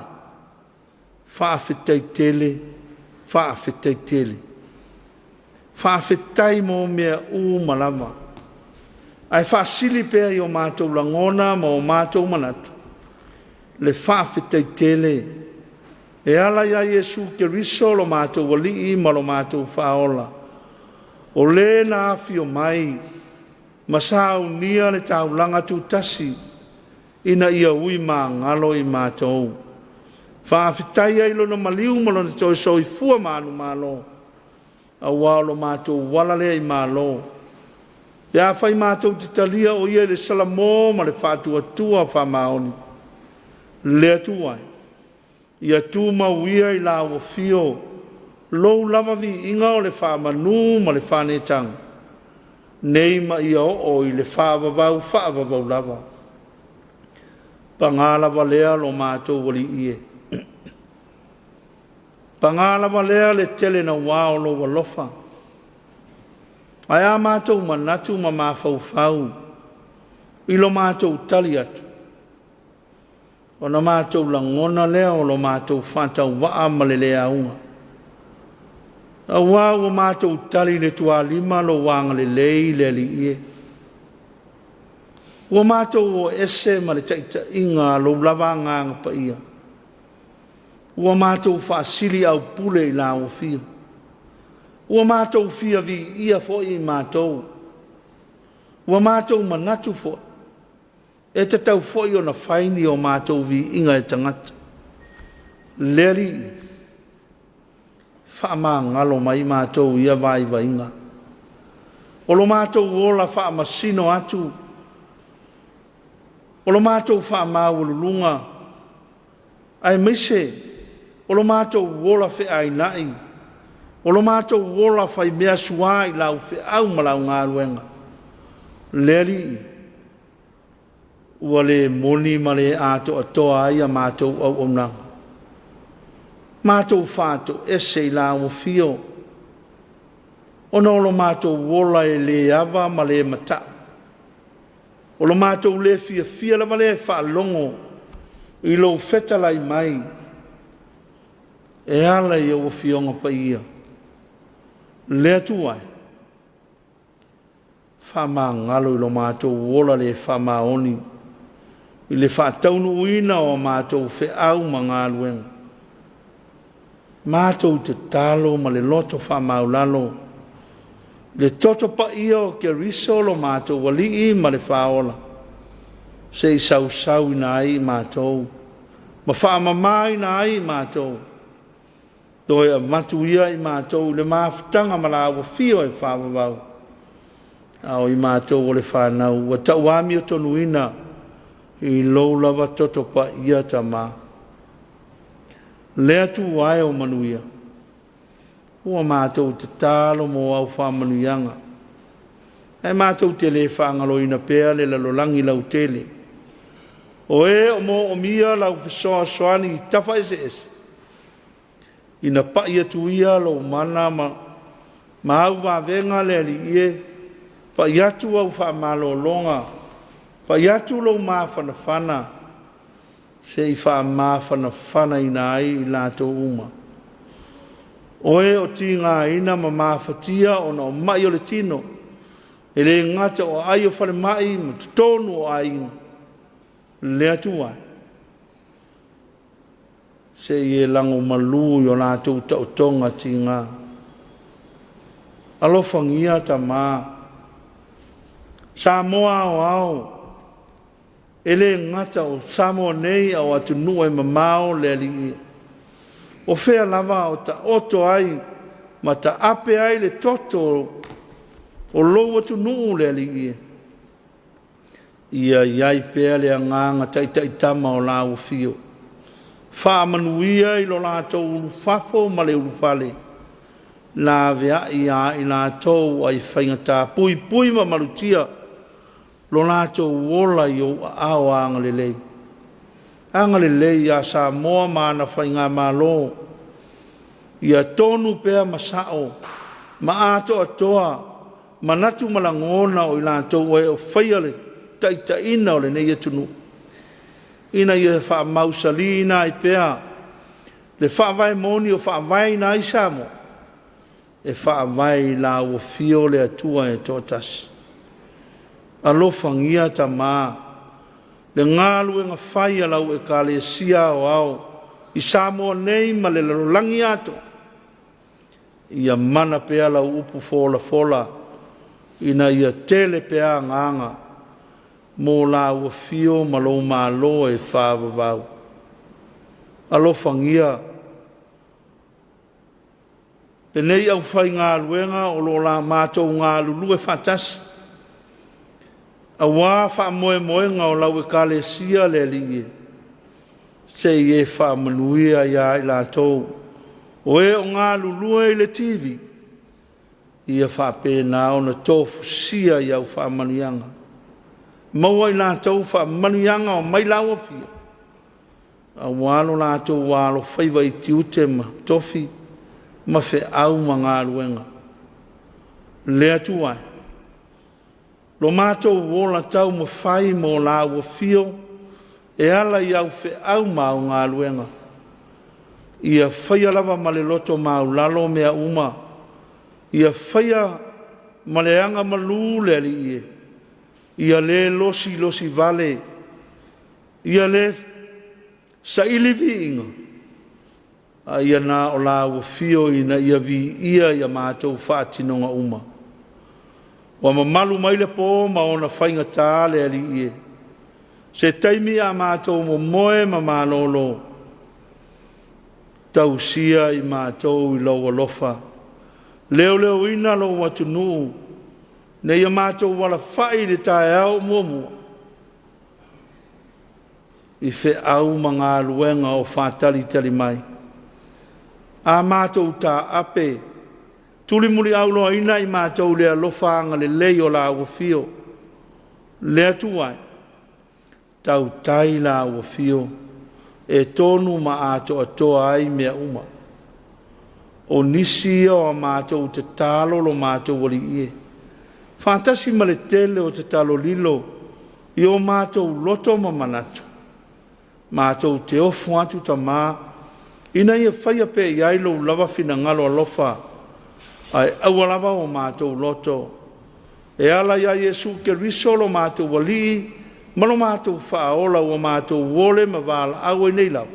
Speaker 3: whaafetai tele, whaafetai tele. Whaafetai mo mea malama. Ai whaasili pēr I o mātou langona ma o mātou manatu. Le whaafetai tele. E ala ia Yesu ke riso lo mātou wali ma lo mātou whaola. O le na awhi o mai. Masau nia le tau langa tu tasi. Ina ia ui mā ngalo I mātou. Whaafetai ai lo na maliu ma lo na toi soi fua mānu mālo. A walo mātou wala lea I mālo. Ia whai mātou te talia o ia le salamo ma le whātua tua whamaoni. Lea tuai. Ia tu mauia I la o fio. Lou lava vi inga o le whamanu ma le whanetang. Nei ma ia o I le whaavavau lava. Pangalava lea lo mātou wali ie. Pangalava lea le tele na wao lo walofa. Ai a mātou manatu ma mawhau. I lo mātou tali atu. O na mātou langona lea o lo mātou whātau waa ma le lea unga. A wā o mātou tali le tua lima lo wanga le lei le li ie. O mātou o ese ma le taita inga lo lava nganga pa ia. O mātou whaasili au pule I la o fia. O mātou fia vi ia fo I mātou. O mātou manatu fo. E te tau fo I o na whaini o mātou vi inga e tangata. Leri. Whaama ngalo mai mātou ia vai wa inga. O lo mātou wola whaama sino atu. O lo mātou whaama ululunga. Ai mise. O lo mātou wola whi ai nai. O lo mātou wola whai mea suai lau whi au malau ngā ruenga. Leri. Ua le moni ma le ato atoa ai a mātou au nanga. Mātou whātou ese I la o fio. O no lo mātou wola e le ava ma le mata. O lo mātou le fia lava le whaalongo. I lo whetalai mai. E ala I o fionga pa ia. Lea tuai. Whama ngalo I lo mātou wola le whama oni. I le whātaunu uina o mātou whe au ma ngā luenga. Mātou te talo ma le loto whamaulalo. Le toto pa ia o ke riso lo mātou wali I ma le whaola. Se I sau ina ai mātou. Ma whaamamai ina ai mātou. Doi a matu ia I mātou le māwhtanga ma la awa fio e whaamavau. Ao I mātou o le whanau. Wa tauami o tonu ina. I lou lava toto pa ia ta mā. Lea tu wae o manuia. Ua mātou te tālo mo au whamanuianga. E mātou te le whangaloina pēa le lalolangi lau tele. O e o mo o mia lau whesoa soani I tafa ese ese. Ina pa ia tu ia lo mana ma au wawenga le ali ie. Pa ia tu au whamalo longa. Pa iatu lo mawhana whana, se I wha mawhana whana ina ai I lato uma. Oe o ti ngā ina ma mawhatia o na o mai o le tino, e le ngata o ai o whare mai ma tutonu o ai lea tuai. Se I e lango malu o lato tautonga ti ngā. Alofangia ta mā. Samoa o au. ele ngata o Samoa nei au atu nua e mamao le ali o fea lava o ta oto ai ma ta ape ai le toto o lou atu nuu le ali ia iai pea le anganga taitaitama o la ufio whaamanuia i lo lātou ulufafo ma le ulufale la vea ia i lātou ai whaingata pui ma malutia lo lātou wola i o ao angalelei. Angalelei a Samoa maana whainga malo ia tonu pea masao ma ato atoa manatu malangona o i lātou o whaiale taitaina o le nei atunu. Ina ia wha mausalina i pea le wha vai moni o wha vai na i Samoa e wha vai la o fio le atua e tōtasi. Alofa ngia ta maa le ngalu e nga whai alau e ka le sia o au i Samoa nei ma le larolangi ato ia mana pea lau upu fola ina ia tele pea nganga mo la ua fio malo malo e whaavavau. Alofa ngia le nei au whai ngā luenga o lo la mātou ngā lulu e whatasi awa wha moe ngā o lau e kale sia le li se e wha manuia ia i la tau o e o ngā lulu e le TV ia wha pēnā o na tofu sia ia u wha manuianga maua i la tau wha manuianga o mai lau a fia a walo la tau walo whaiva i tiute ma tofi ma fe au ma ngā luenga lea tuai lo mātou wola tau mo whai mo la ua fio e ala i au fe au mau ngā luenga ia whaia lava ma le loto mau lalo mea uma ia whaia ma le anga malu le li ie ia le losi vale ia le sa ilivi inga a ia na o la ua fio ina ia vi ia mātou whaatinonga uma wa mamalu mai le po ma ona whainga tā le ali ie. Se taimi a mātou mo moe ma malolo. Tau sia i mātou i lau alofa. Leo ina lau watu nuu. Ne ia mātou wala whai le tae au mua. I fe au ma ngā luenga o whātali mai. A mātou tā ape. Tuli muli auloa ina i mātou lea lofanga le leo la ua fio. Lea tuai. Tau tai la ua fio. E tonu ma ato atoa ai mea uma. O nisi o a mātou te talo lo mātou wali ie. Fantasi ma le tele o te talo lilo. I o mātou loto ma manatu. Mātou te ofu atu ta mā. Ina ia whaia pe i ailo lava fina ngalo alofa. Ai awalava o mātou loto. E ala ia Yesu ke risolo mātou wali, malo mātou whaola o mātou wole ma wala awe nei lau.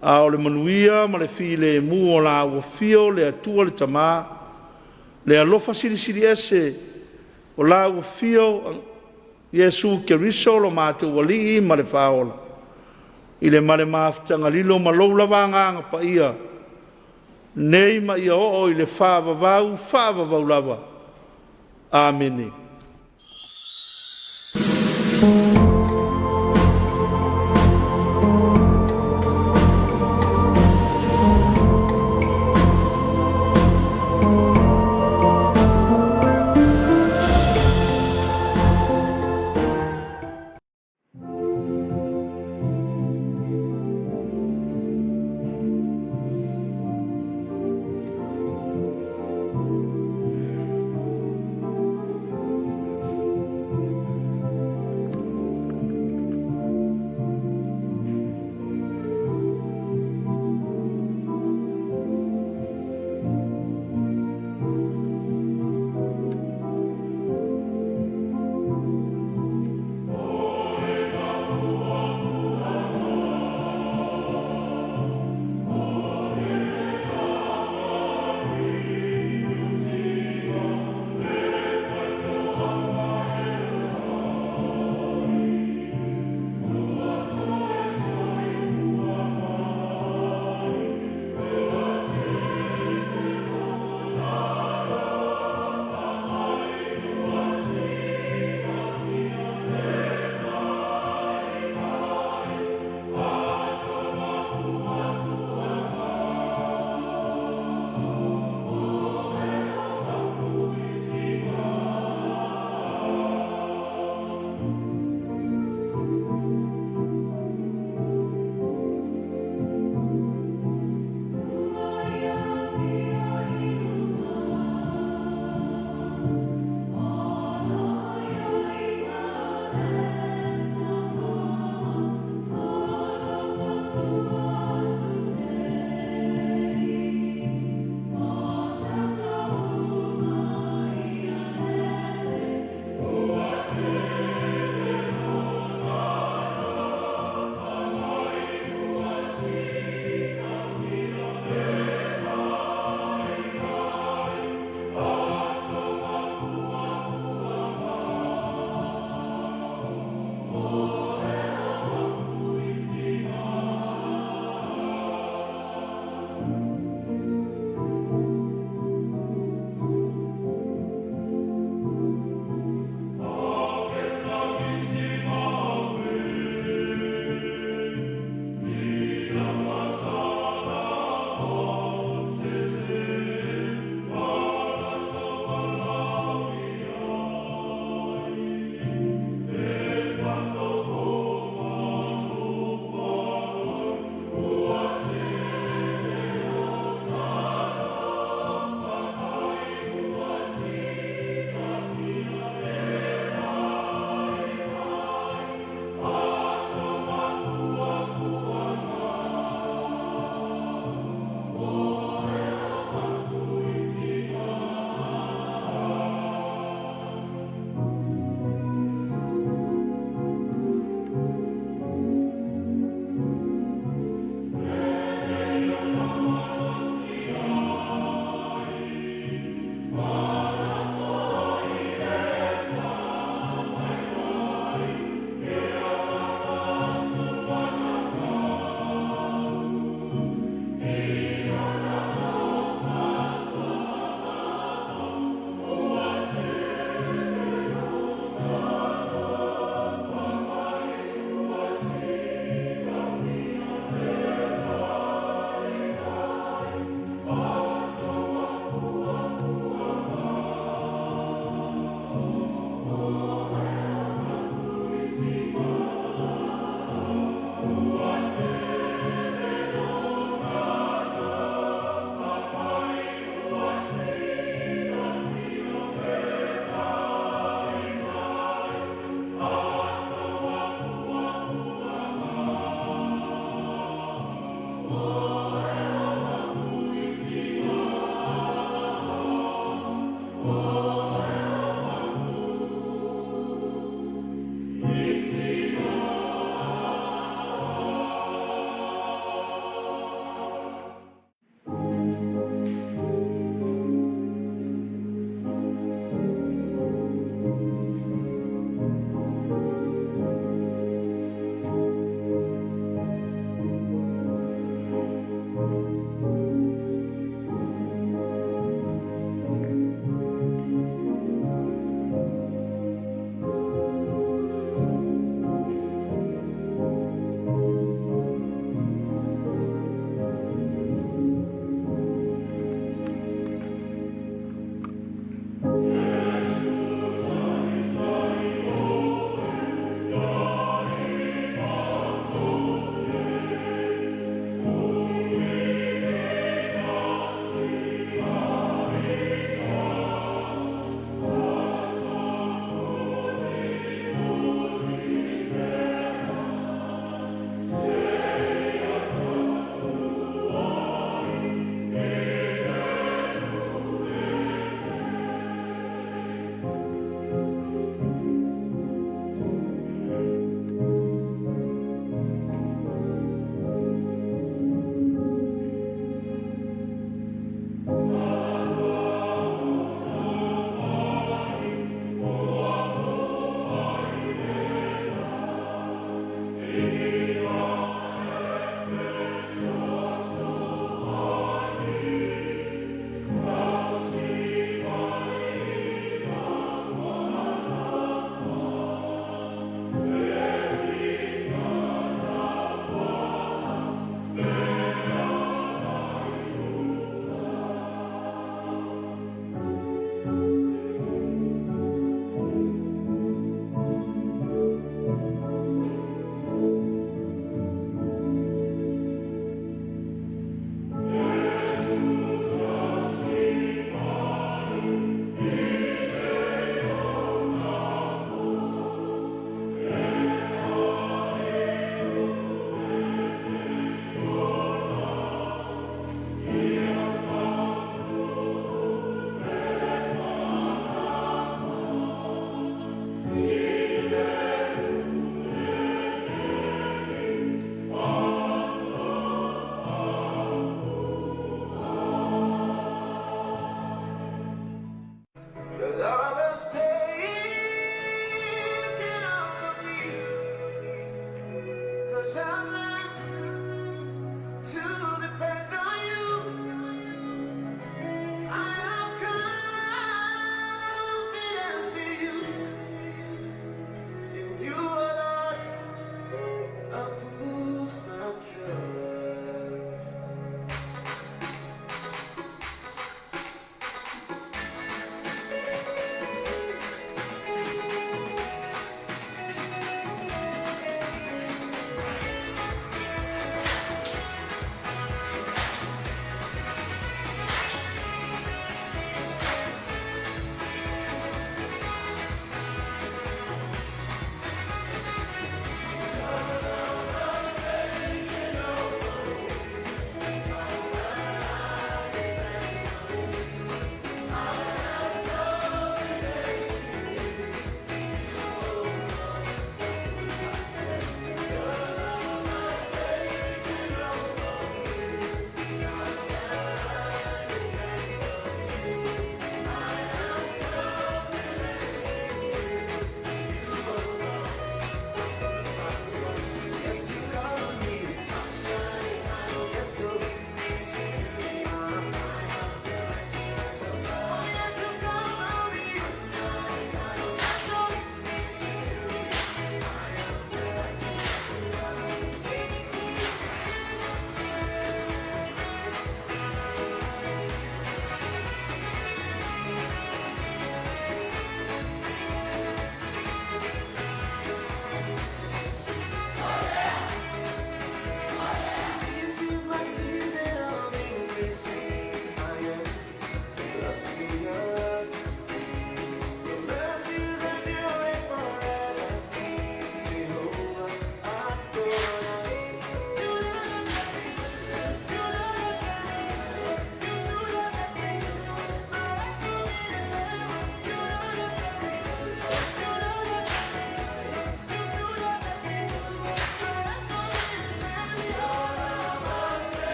Speaker 3: A o le manuia ma le file mu o la o fio le atua le tamā, le alofa siri ese o la o fio Yesu ke risolo mātou wali ma le whaola. I le male maafutanga lilo ma lou lava nganga pa ia. Nei ma ia o i le whaavavau lava. Amene.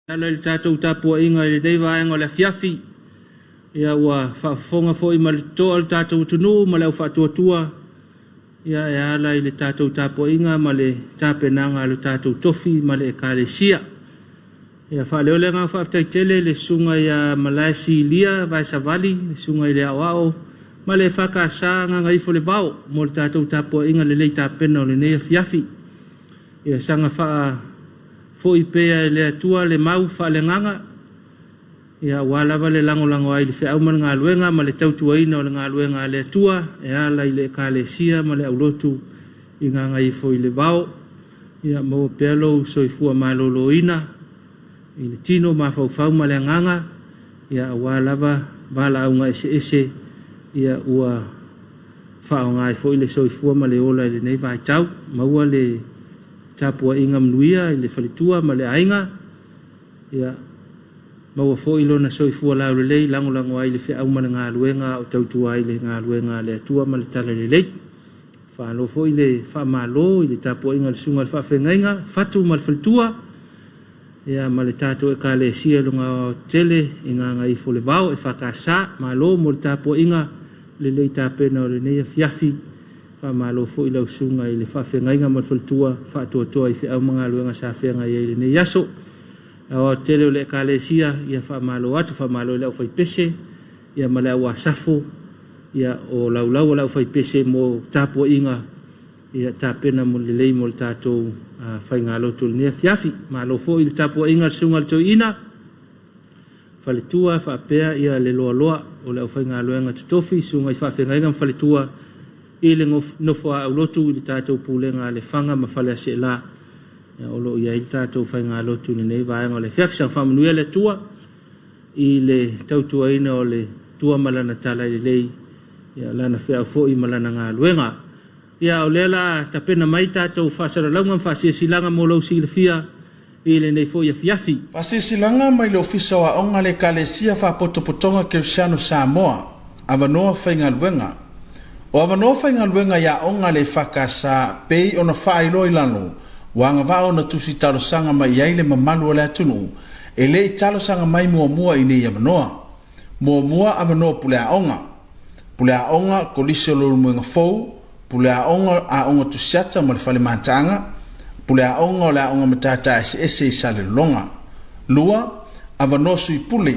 Speaker 1: Ala le tātou Tapuaiga i le nei vaenga o le Afiafi. Ia ua whaafonga fo i malitoa le tātou tunu ma le au whaatuatua. Ia e ala i le tātou Tapuaiga ma le tāpenanga le tātou tofi ma le ekalesia. Ia whaaleolenga whaaftaitele le sunga ia Malaisi Lia vai Savali, le sunga i le awao. Ma le whakasa nganga ifo le vau mo le tātou Tapuaiga le lei tāpena o le nei Afiafi. Ia sanga wha fo i pea le atua le mau wha le nganga. Ia walawa le lango ai le whiau ma ngā luenga ma le tautuaina o le ngā luenga le atua. E ala i le ekalesia ma le aulotu i nganga i fo i le vau. Ia mau pealo soifua maloloina. I le tino ma fau ma le nganga. Ia walawa wala au ngā ese. Ia ua whao ngā i fo i le soifua ma le ola i le nei vai tau. Maua le Tapuaiga mnuia i le falitua ma le aiga. Ia maua foʻi lona soifua laulelei lagolango ai le feʻau ma le galuega o tautua ai le galuega le atua ma le tala lelei. Faalo foʻi le faamālō i le Tapuaiga le suga le faafegaiga fatu ma le falitua. Ia ma le tatou ekalesia loga tele i gagaifo le vao e fakasā mālō mo le Tapuaiga lelei tapena o lenei afiafi. Whamalo fo i lau sunga i le whawhengainga ma whaltua whaatoatoa i whiau mga luenga sa whenga i le nei yaso. O tele o le ekalesia ia whamalo atu whamalo i lau whaipese ia ma le au asafo ia o lau lau whaipese mo Tapuaiga ia tapena mo le lei mo le tātou whaingaloto le nea fiafi. Malo fo i le Tapuaiga le sunga le toina whaletua whapea ia le loa o le au whaingaloenga tutofi sunga i whawhengainga ma whaletua i le nofo a aulotu i le tātou pūlenga le whanga ma whale ase la. O lo ia i le tātou whainga lotu ni nei vaenga o le whiawhi sang whamanuia le tua i le tautuaina o le tua malana tala i le lei. Ia lana whiau fo i malana ngā luenga. Ia o lela tapena mai tātou whasara launga whasia silanga mo lau si le fia i le nei fo i a whiawhi.
Speaker 4: Whasia silanga mai le ofisa wa onga le kalesia whapotopotonga Congregational Samoa avanoa whainga luenga. O avanoa whainga luenga ia onga le whakasa pei ona whailo i lano wanga wao na tusi talo sanga mai iai le mamalu o le atunu e le i talo sanga mai mua i nei avanoa. Mua avanoa pule a onga. Pule a onga kolise o loro muenga fau, pule a onga tusiata mo le whale mantanga, pule a onga o le a onga matata ese i sale longa. Lua, avanoa sui pule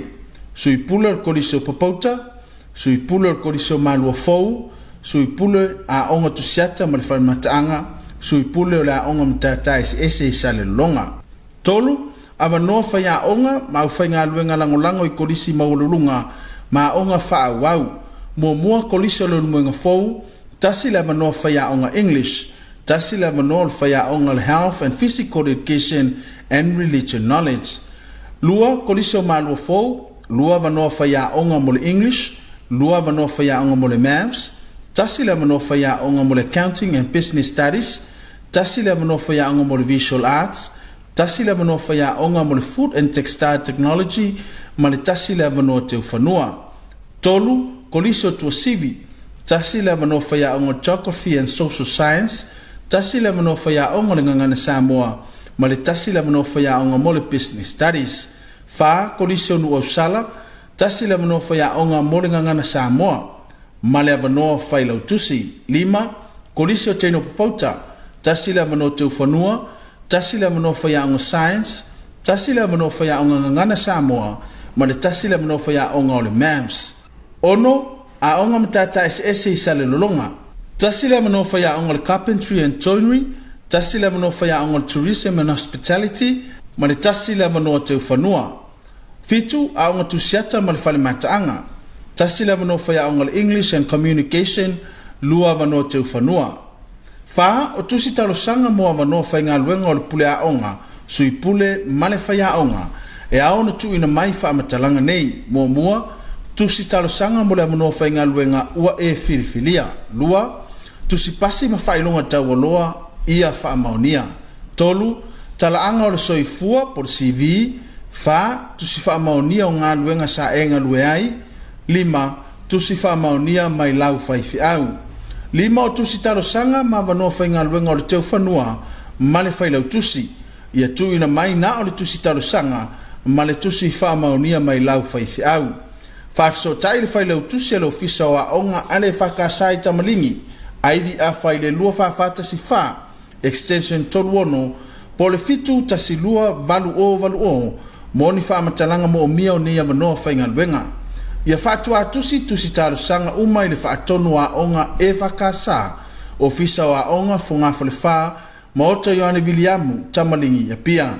Speaker 4: o kolise o papauta, sui pule o kolise o malua fau, sui pule a onga tusiata ma le whale mataanga, sui pule o la onga matata ese i sale longa. Tolu, avanoa whai a onga, ma au whai ngā luenga langolango i kolisi maululunga, ma onga wha wau. Mua kolisi o le muenga fau, tasi le avanoa whai a onga English, tasi le avanoa whai a onga le health and physical education and religion knowledge. Lua kolisi o malua fau, lua avanoa whai a onga mo le English, lua avanoa whai a onga mo le maths, tasi le avanoa whai a onga mo le accounting and business studies, tasi le avanoa whai a onga mo le visual arts, tasi le avanoa whai a onga mo le food and textile technology, ma le tasi le avanoa te uwhanua. Tolu, kolisi o tua sivi, tasi le avanoa whai a onga geography and social science, tasi le avanoa whai a onga le ngangana Samoa, ma le tasi le avanoa whai a onga mo le business studies. Fa, kolisi o nu au sala, tasi le avanoa whai a onga mo le ngangana Samoa, ma le avanoa whai lau tusi. Lima, kolisi o teino papauta, tasi le avanoa te uwhanua, tasi le avanoa whai a onga science, tasi le avanoa whai a onga ngangana Samoa, ma le tasi le avanoa whai a onga o le maths. Ono, a onga matata ese i sale lolonga. Tasi le avanoa whai a onga le carpentry and joinery, tasi le avanoa whai a onga le tourism and hospitality, ma le tasi le avanoa te uwhanua. Fitu, a onga tusiata ma le whale mataanga, tasi le avanoa whai a onga le English and communication, lua avanoa te uwhanua. Fa, o tusi talo sanga mo avanoa whai ngā luenga o le pule a onga, sui pule male whai a onga, e aona tu ina mai wha amatalanga nei, mua, tusi talo sanga mo le avanoa whai ngā luenga ua e filifilia. Lua, tusi pasi ma whailonga taualoa ia wha amaonia. Tolu, tala anga o le soifua por CV. Fa, tusi wha amaonia o ngā luenga sa e ngā lue ai. Lima, tusi wha amaonia mai lau whai fiau. Lima o tusi talo sanga ma avanoa whai ngā luenga o le teu whanua ma le whai lau tusi. Ia tu ina mai na o le tusi talo sanga ma le tusi whaamaunia mai lau whaifi au. Whaafso tai le whai lau tusi alo fisa o aonga ale whakasai tamalingi, aivi a whai le lua whaafata si wha, extension toluono, po le fitu tasi lua valu o, moni whaamatalanga mo o mia o nia manoa whainga luenga. Ia whaatua tusi talo sanga umai le whaatonu a onga e whakasa, o fisa o aonga whungafa le wha, maota Ioane Viliamu tamalingi a pia.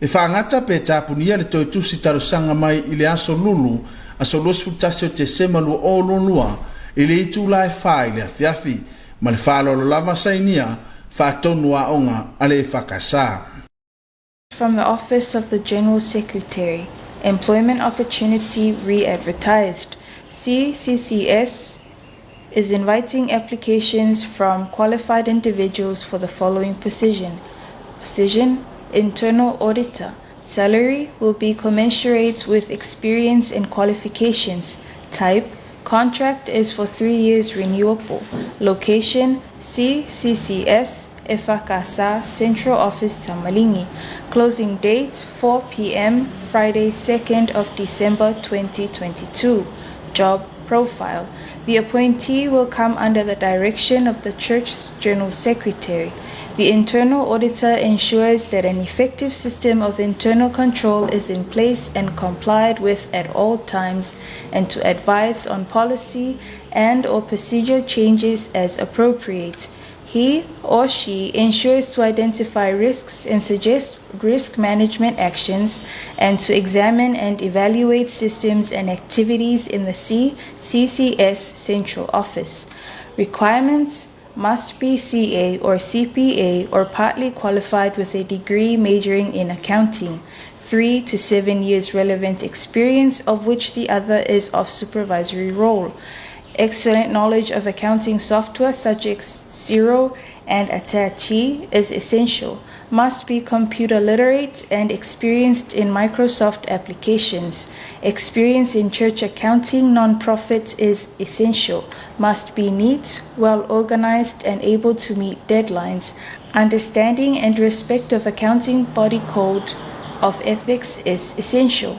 Speaker 4: E whaangata pe tapunia le toi tusi talo sanga mai i le aso lulu, aso losu tasio te sema lua o lua, i le itu la e wha i le Afiafi, ma le wha lolo lava sainia, whaatonu a onga ale e whakasa.
Speaker 5: From the Office of the General Secretary, Employment Opportunity Re-Advertised. CCCS is inviting applications from qualified individuals for the following position. Internal Auditor. Salary will be commensurate with experience and qualifications. Type, contract is for 3 years renewable. Location, CCCS, EFKS Central Office Tamalingi. Closing date 4 p.m. Friday 2nd of December 2022. Job profile. The appointee will come under the direction of the Church's General Secretary. The internal auditor ensures that an effective system of internal control is in place and complied with at all times, and to advise on policy and/or procedure changes as appropriate. He or she ensures to identify risks and suggest risk management actions, and to examine and evaluate systems and activities in the CCCS Central Office. Requirements: must be CA or CPA or partly qualified with a degree majoring in accounting, 3 to 7 years relevant experience of which the other is of supervisory role. Excellent knowledge of accounting software such as Xero and Attachi is essential. Must be computer literate and experienced in Microsoft applications. Experience in church accounting non-profit is essential. Must be neat, well organized, and able to meet deadlines. Understanding and respect of accounting body code of ethics is essential.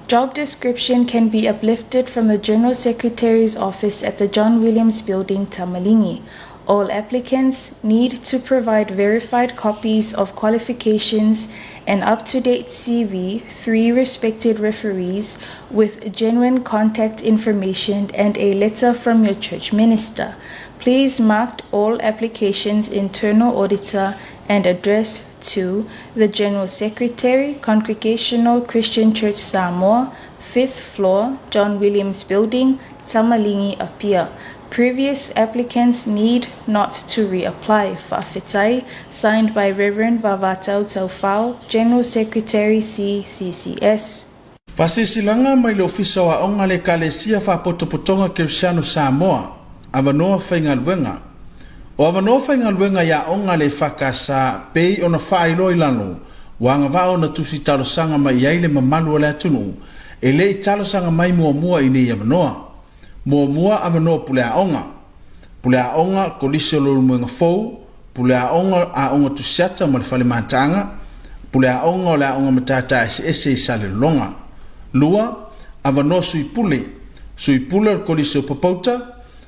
Speaker 5: Job description can be uplifted from the General Secretary's office at the John Williams Building, Tamalingi. All applicants need to provide verified copies of qualifications, an up-to-date CV, 3 respected referees with genuine contact information, and a letter from your church minister. Please mark all applications internal auditor and address to the General Secretary, Congregational Christian Church Samoa, 5th floor, John Williams Building, Tamalingi, Apia. Previous applicants need not to reapply. Whaafitai, signed by Reverend Vavatau Taufau, General Secretary CCCS.
Speaker 4: Fasisilanga mai le ofisa wa onga le kalesia whapotopotonga Christian Samoa, avanoa whaingaluenga. O avanoa whaingaluenga ya onga le whakasa pei ona whailo ilano, wanga wao na tusi talosanga mai yaile mamalu le atunu, e le talosanga mai mua ini avanoa. Mua avanoa pulea onga kolisio lolu mwenga fou, pulea onga tusiata ma le whale matanga, pulea onga o la onga matata ese sale longa. Lua, avanoa suipule o kolisio papauta,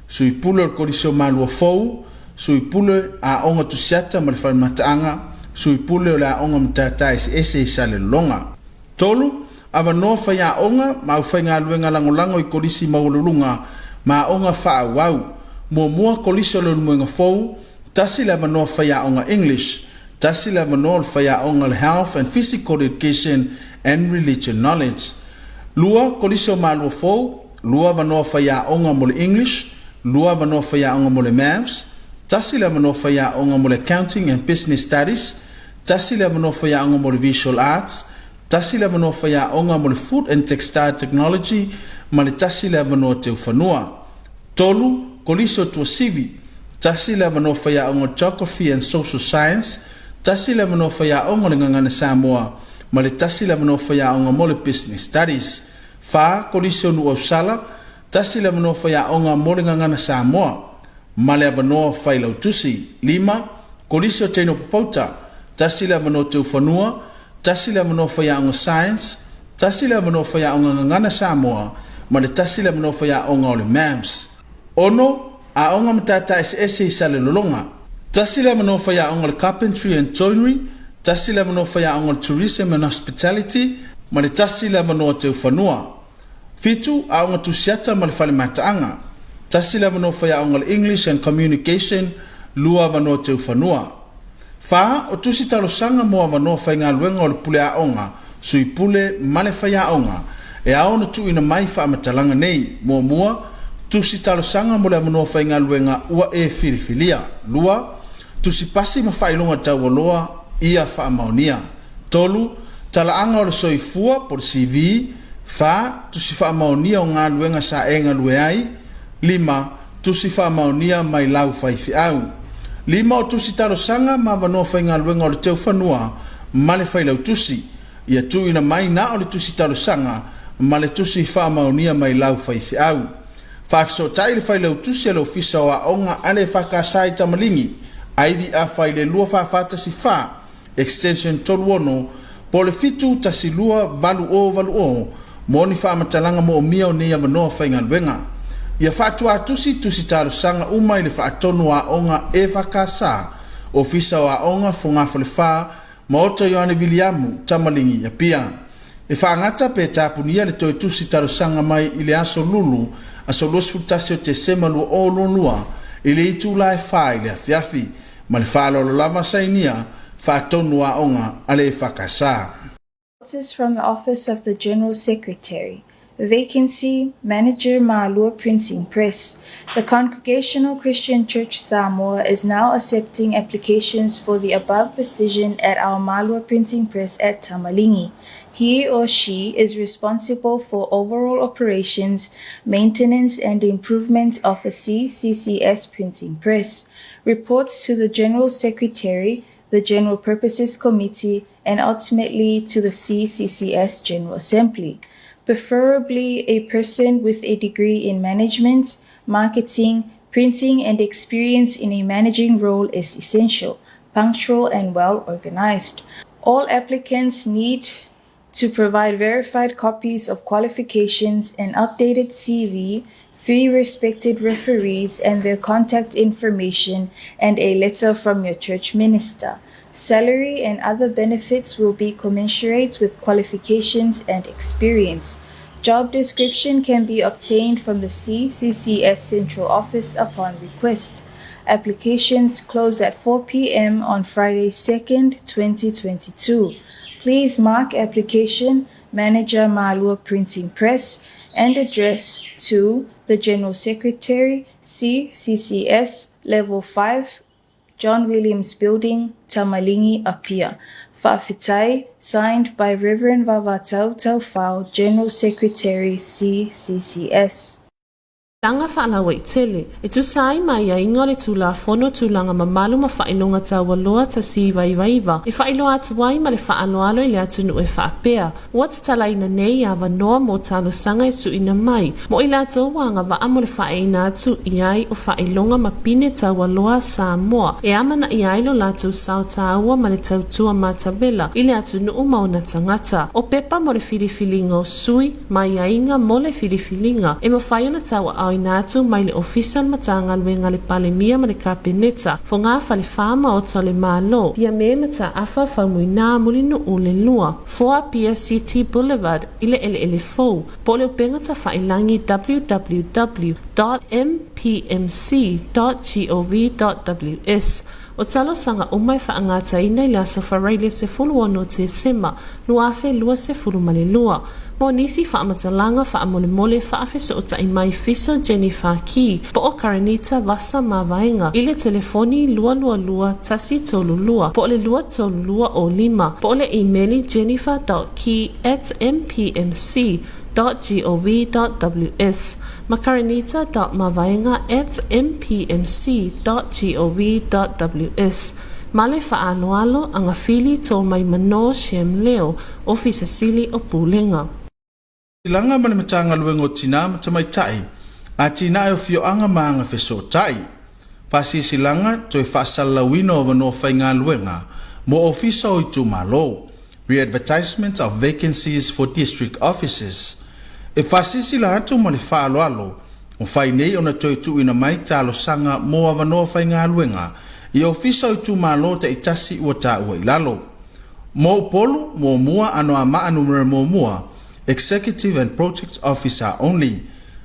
Speaker 4: suipule o kolisio malua fou, suipule a onga tusiata ma le whale matanga, suipule o la onga matata ese sale longa. Tolu, avanoa whaia onga, ma whainga luenga langolango I kolisi maululunga, ma onga wha wau, mua kolisi o lunu mwenga fou, tasi le avanoa whaia onga English, tasi le avanoa whaia onga health and physical education and religion knowledge. Lua kolisi o malua fou, lua avanoa whaia onga mole English, lua avanoa whaia onga mole maths, tasi le avanoa whaia onga mole accounting and business studies, tasi le avanoa whaia onga mole visual arts, tasi le avanoa whaia onga mo le food and textile technology, ma le tasi le avanoa te uwhanua. Tolu, koliso tua sivi, tasi le avanoa whaia onga geography and social science, tasi le avanoa whaia onga le ngangana Samoa, ma le tasi le avanoa whaia onga mo le business studies. Wha, koliso nu ausala, tasi le avanoa whaia onga mo le ngangana Samoa, ma le avanoa whailau tusi. 5, koliso teino papauta, tasi le avanoa te uwhanua, tasi le avanoa whaia onga science, tasi le mano fa ya onga ngana Samoa ma le tasi le mano fa ya onga o le MAMS. Ono a onga matata SS sa le lolonga. Tasi le mano fa ya onga le Carpentry and Joinery, tasi le mano fa ya onga le Tourism and Hospitality, ma le tasi le mano te ufanua. Fitu a onga tusiata ma le fale mataanga. Tasi le mano fa ya onga le English and Communication, lua mano te ufanua. Fa o tusi talo sanga moa mano fa inga luenga o le pule a onga, sui pule male fa ya onga, e a ona tu ina mai fa amatalanga nei, mua tusi talo sanga mo le mano fa inga luenga ua e filifilia. Lua, tusi pasi ma fa ilunga tawaloa ia fa amaonia. Tolu, tala anga o le soifua por CV, fa tusi fa amaonia o ngā luenga sa e ngā lueai. Lima, tusi fa amaonia mai lau faifi au. Lima o tusi talo sanga ma vanoa fa inga luenga o le teu fanua, ma le failau tusi. Ia tu ina mai na o le tusi talo sanga, ma le tusi fa amaonia mai lau faifi au. Fafiso tai le failau tusi le ofisa o a onga ale whakasai tamalingi, aivi a faile lua whawhata si wha, extension toluono, po le fitu tasi lua valu o, moni whamatalanga mo o mia o nea manoa whainga luenga. Ia whatua tusi talo sanga umai le whaatonu a onga e whakasa, ofisa o a onga whongafo le wha, maota Ioane Viliamu tamalingi ia pia. E whaangata pe tapunia le toi tusi talo sanga mai i le aso lulu, aso los futasi o te sema lua o lonua, i le itu la e wha i le Afiafi, ma le whaalo lava sainia, whaatonu a onga ale e whakasa.
Speaker 5: Notice from the Office of the General Secretary. Vacancy, Manager Ma'alua Printing Press. The Congregational Christian Church Samoa is now accepting applications for the above position at our Ma'alua Printing Press at Tamalingi. He or she is responsible for overall operations, maintenance and improvement of the CCCS printing press. Reports to the General Secretary, the General Purposes Committee, and ultimately to the CCCS General Assembly. Preferably a person with a degree in management, marketing, printing, and experience in a managing role is essential, punctual, and well organized. All applicants need to provide verified copies of qualifications, an updated CV, 3 respected referees and their contact information, and a letter from your church minister. Salary and other benefits will be commensurate with qualifications and experience. Job description can be obtained from the CCCS Central Office upon request. Applications close at 4 p.m. on Friday, 2nd, 2022. Please mark application Manager Ma'alua Printing Press and address to the General Secretary, CCCS, Level 5, John Williams Building, Tamalingi, Apia. Fa'afitai, signed by Reverend Vavatau Taufau, General Secretary, CCCS.
Speaker 6: Langa whaalawa I tele, e tu sai mai a inga le tula fono tulanga mamalu ma whailonga tawaloa ta si waiwaiva. E whailoa atu wai ma le whaaloalo I le atunu e whaapea. Wata tala ina nei a wanoa mo talo sanga e tu ina mai. Mo I lato wanga wa amo le whaeina atu iai o whailonga ma pine tawaloa Samoa. E amana iai lo lato sao taua ma le tautua matawela. I le atunu umauna tangata. O pepa mo le filifilinga o sui, mai a inga mo le filifilinga. E mo whaiona tawa au inatu mai le official matanga luenga le palemia ma le kapeneta fo ngā whale whama o tole malo pia me mata awha whamuina mulinu o le lua 4 PSCT Boulevard i le ele fou po le upenga ta whailangi www.mpmc.gov.ws o talo sanga umai whaangata ina i le aso whareile se fulu ono te sema lua afe lua se fulu male lua. Mo nisi whaamatalanga whaamole whaafe so o ta imai fiso Jennifer Key po o Karenita Vasa Mawaenga i le telefoni lua tasi tolu lua po le lua tolu lua o 5 po le emaili jennifer.key@mpmc.gov.ws makarenita.mawaenga@mpmc.gov.ws Male whaaloalo anga fili tō mai mano Shem Leo, ofisa sili o Pulenga.
Speaker 4: Silanga male matanga luenga o tina matamai tai, a tina e o fio anga maanga feso tai. Fasi silanga toi whasalawino o vano whainga luenga, mo ofisa o itu malo. re-advertisement of vacancies for district offices. E fasisi la hatu ma le whaaloalo, o whai nei ona toitu ina mai talo sanga mo avanoa whai ngā luenga, i ofisa i tu malo ta itasi ua ta ua ilalo. Mo polu, mo mua ano ama numero mo mua, Executive and Project Officer only.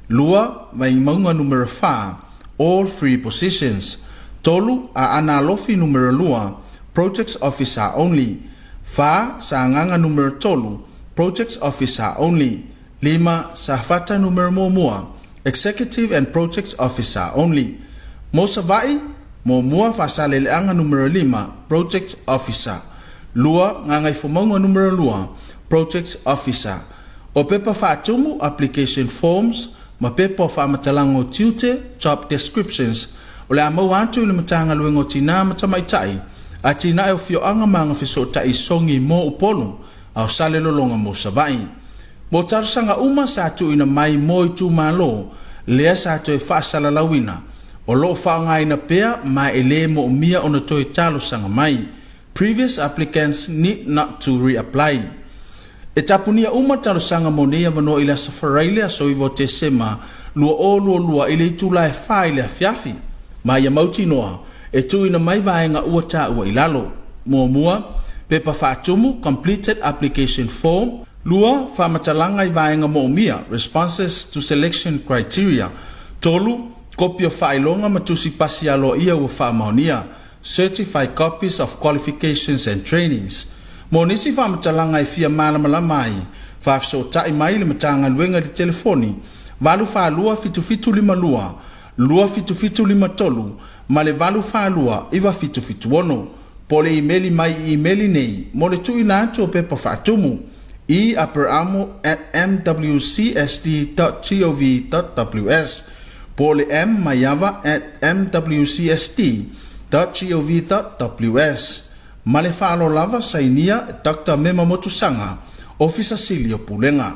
Speaker 4: Lua, mai maunga numero 4, all free positions. Tolu, a analofi numero lua, Project Officer only. Fa, sa nganga numero tolu, Project Officer only. Lima, sa fata numero mo mua, Executive and Project Officer only. Mo savai, mo mua fa sa leleanga numero 5, Project Officer. Lua, ngangai fumaunga numero lua, Project Officer. O pepa fa atumu application forms, ma pepa fa matalango tute, job descriptions, o le amau antu le matanga luengo tina matamaitai, a tina e o fio anga manga fiso ta isongi mo upolu, au sale lolonga mo savai. Mo tarsanga uma sa atu ina mai mo i tu malo, lea sa atu e fa sala lawina, o lo fa ngai na pea ma ele mo umia ona toi talo sanga mai. Previous applicants need not to reapply. E tapunia uma talo sanga mo nea vano ila safaraile so i vote sema lua ile i tula e wha ile Afiafi. Ma ia mauti noa, e tu ina mai vaenga ua ta ua ilalo. Mua, pepa whaatumu, completed application form. Lua, whamatalanga i vaenga mo umia, responses to selection criteria. Tolu, kopia whailonga matusi pasi alo ia ua whaamaunia. Certified copies of qualifications and trainings. Mo nisi whamatalanga i fia malamalama ai, whaafso tai mai le matanga luenga di telefoni, valu whaalua fitu lima lua fitu lima tolu, ma le valu whaalua iwa fitu ono, po le emaili mai i emaili nei, mo le tui na atu o pepa whaatumu, i aperamo@mwcsd.gov.ws, po le m mayava@mwcsd.gov.ws. Ma le whaalo lava sainia Dr. Mema Motusanga, Officer Silio Pulenga.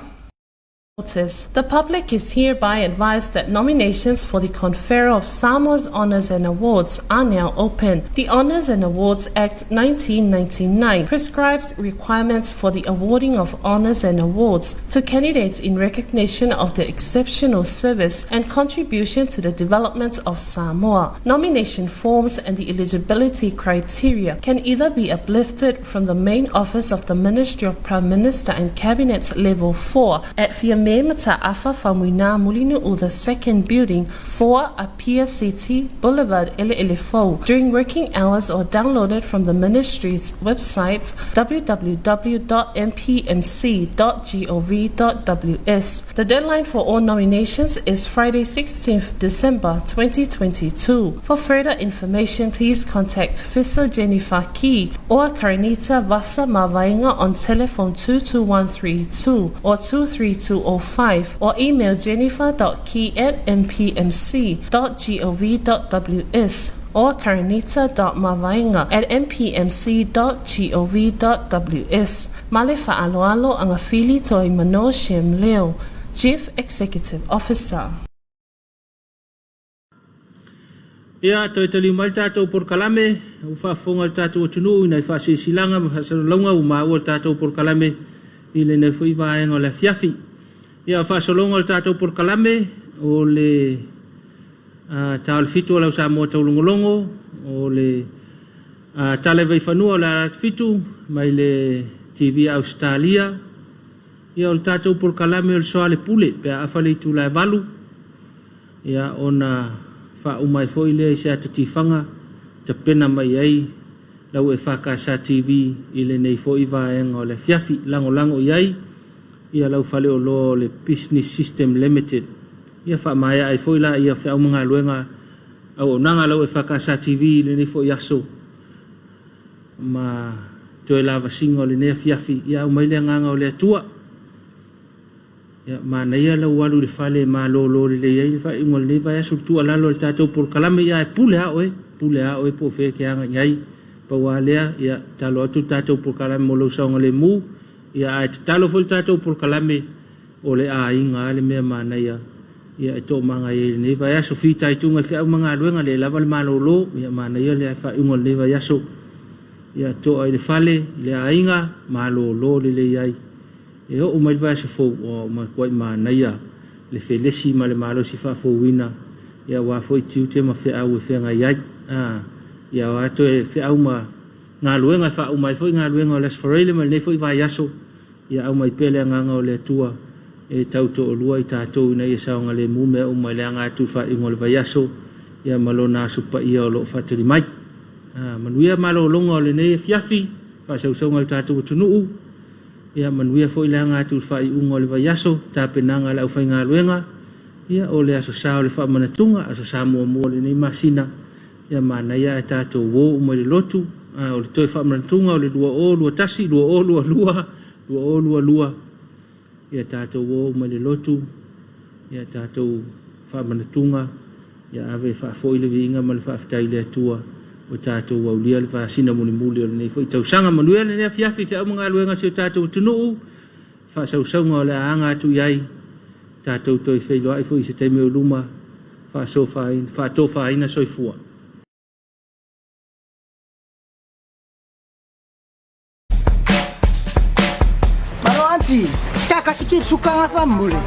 Speaker 6: The public is hereby advised that nominations for the conferral of Samoa's Honours and Awards are now open. The Honours and Awards Act 1999 prescribes requirements for the awarding of honours and awards to candidates in recognition of their exceptional service and contribution to the development of Samoa. Nomination forms and the eligibility criteria can either be uplifted from the main office of the Ministry of Prime Minister and Cabinet Level 4 at Fiamemata Afa Famuina Mulinu U the second building 4 Apia City Boulevard Elefo during working hours or downloaded from the ministry's website www.mpmc.gov.ws. The deadline for all nominations is Friday 16th December 2022. For further information, please contact Fiso Jennifer Key or Karenita Vasa Mavainga on telephone 22132 or 23205 or email jennifer.key@mpmc.gov.ws or karenita.mavainga@mpmc.gov.ws. Malefa aloalo ang afili toi Mano Shem Leo, Chief Executive Officer.
Speaker 1: Ia toi tali mal tatou por kalame u whaafonga tatou tunu ina i whaasilanga ma whaasalonga u maua tatou por kalame i le nei fui vaenga o le Afiafi. Ia whaasalonga o tatou por kalame o le tāle fitu o lau Samoa taulongolongo o le tale vai whanua o le arat fitu mai le TV Australia. Ia o le tatou por kalame o le soa le pule pe a awhale tu lai valu. Ia ona fa umai foi le se atatifanga te pena mai ai lau EFKS TV ile nei foi vaenga o le Afiafi lango iai ia lau fale o lo le Business System Limited ia fa mai ai foi la ia fa umanga luenga au nanga lau EFKS TV ile nei foi aso ma toi lava singo le nei Afiafi ia umai le nganga o le atua ya mana ia la walu le fale ma lo le ia fa ingol ne va su tu ala lo tato por kalame ia pule a oe po fe ke anga ngai pa wale ia talo tu tato por kalame mo lo songa le mu ia talo fol tato por kalame o le a inga le me mana ia to manga ia ne va su fita i tunga fa manga luenga le lava le malo lo ia mana ia le fa ingol ne va so ia to ai le fale le ainga malo lo le ai e o mai vai se fo o ma koi ma na ia le felesi ma le malo si fa fo wina ia wa fo tiu te ma fe au fe nga ia ia wa to fe au ma nga luenga fa au mai fo nga luenga les forele ma ne fo vai aso ia au mai pele nga nga le tua e tau to lua i tatou na ia sa nga le mume o mai le nga tu fa ingol vai aso ia malona supa ia lo fa tiri mai manuia malo longa le ne Afiafi fa sa usonga le tatou tunu ia manuia fo ile nga tu fa i ungo le vayaso ta penanga la fa nga luenga ia o le aso sa le fa manatunga aso sa mo le ne masina ia mana ia tatou wo mo le lotu o le toi fa manatunga o le lua tasi lua ia tatou wo mo le lotu ia tatou fa manatunga ia ave fa fo ile vinga mal fa aftai le tua o tatou au lia le fasina muli o nei foi tausanga manuia le ne Afiafi fe au mga luenga se tatou tunu fa sausaunga o le anga atu iai tatou toi fei loai foi se teime o luma fa tofa ina soifua
Speaker 7: Maro anti, ska kasikir suka nga famule.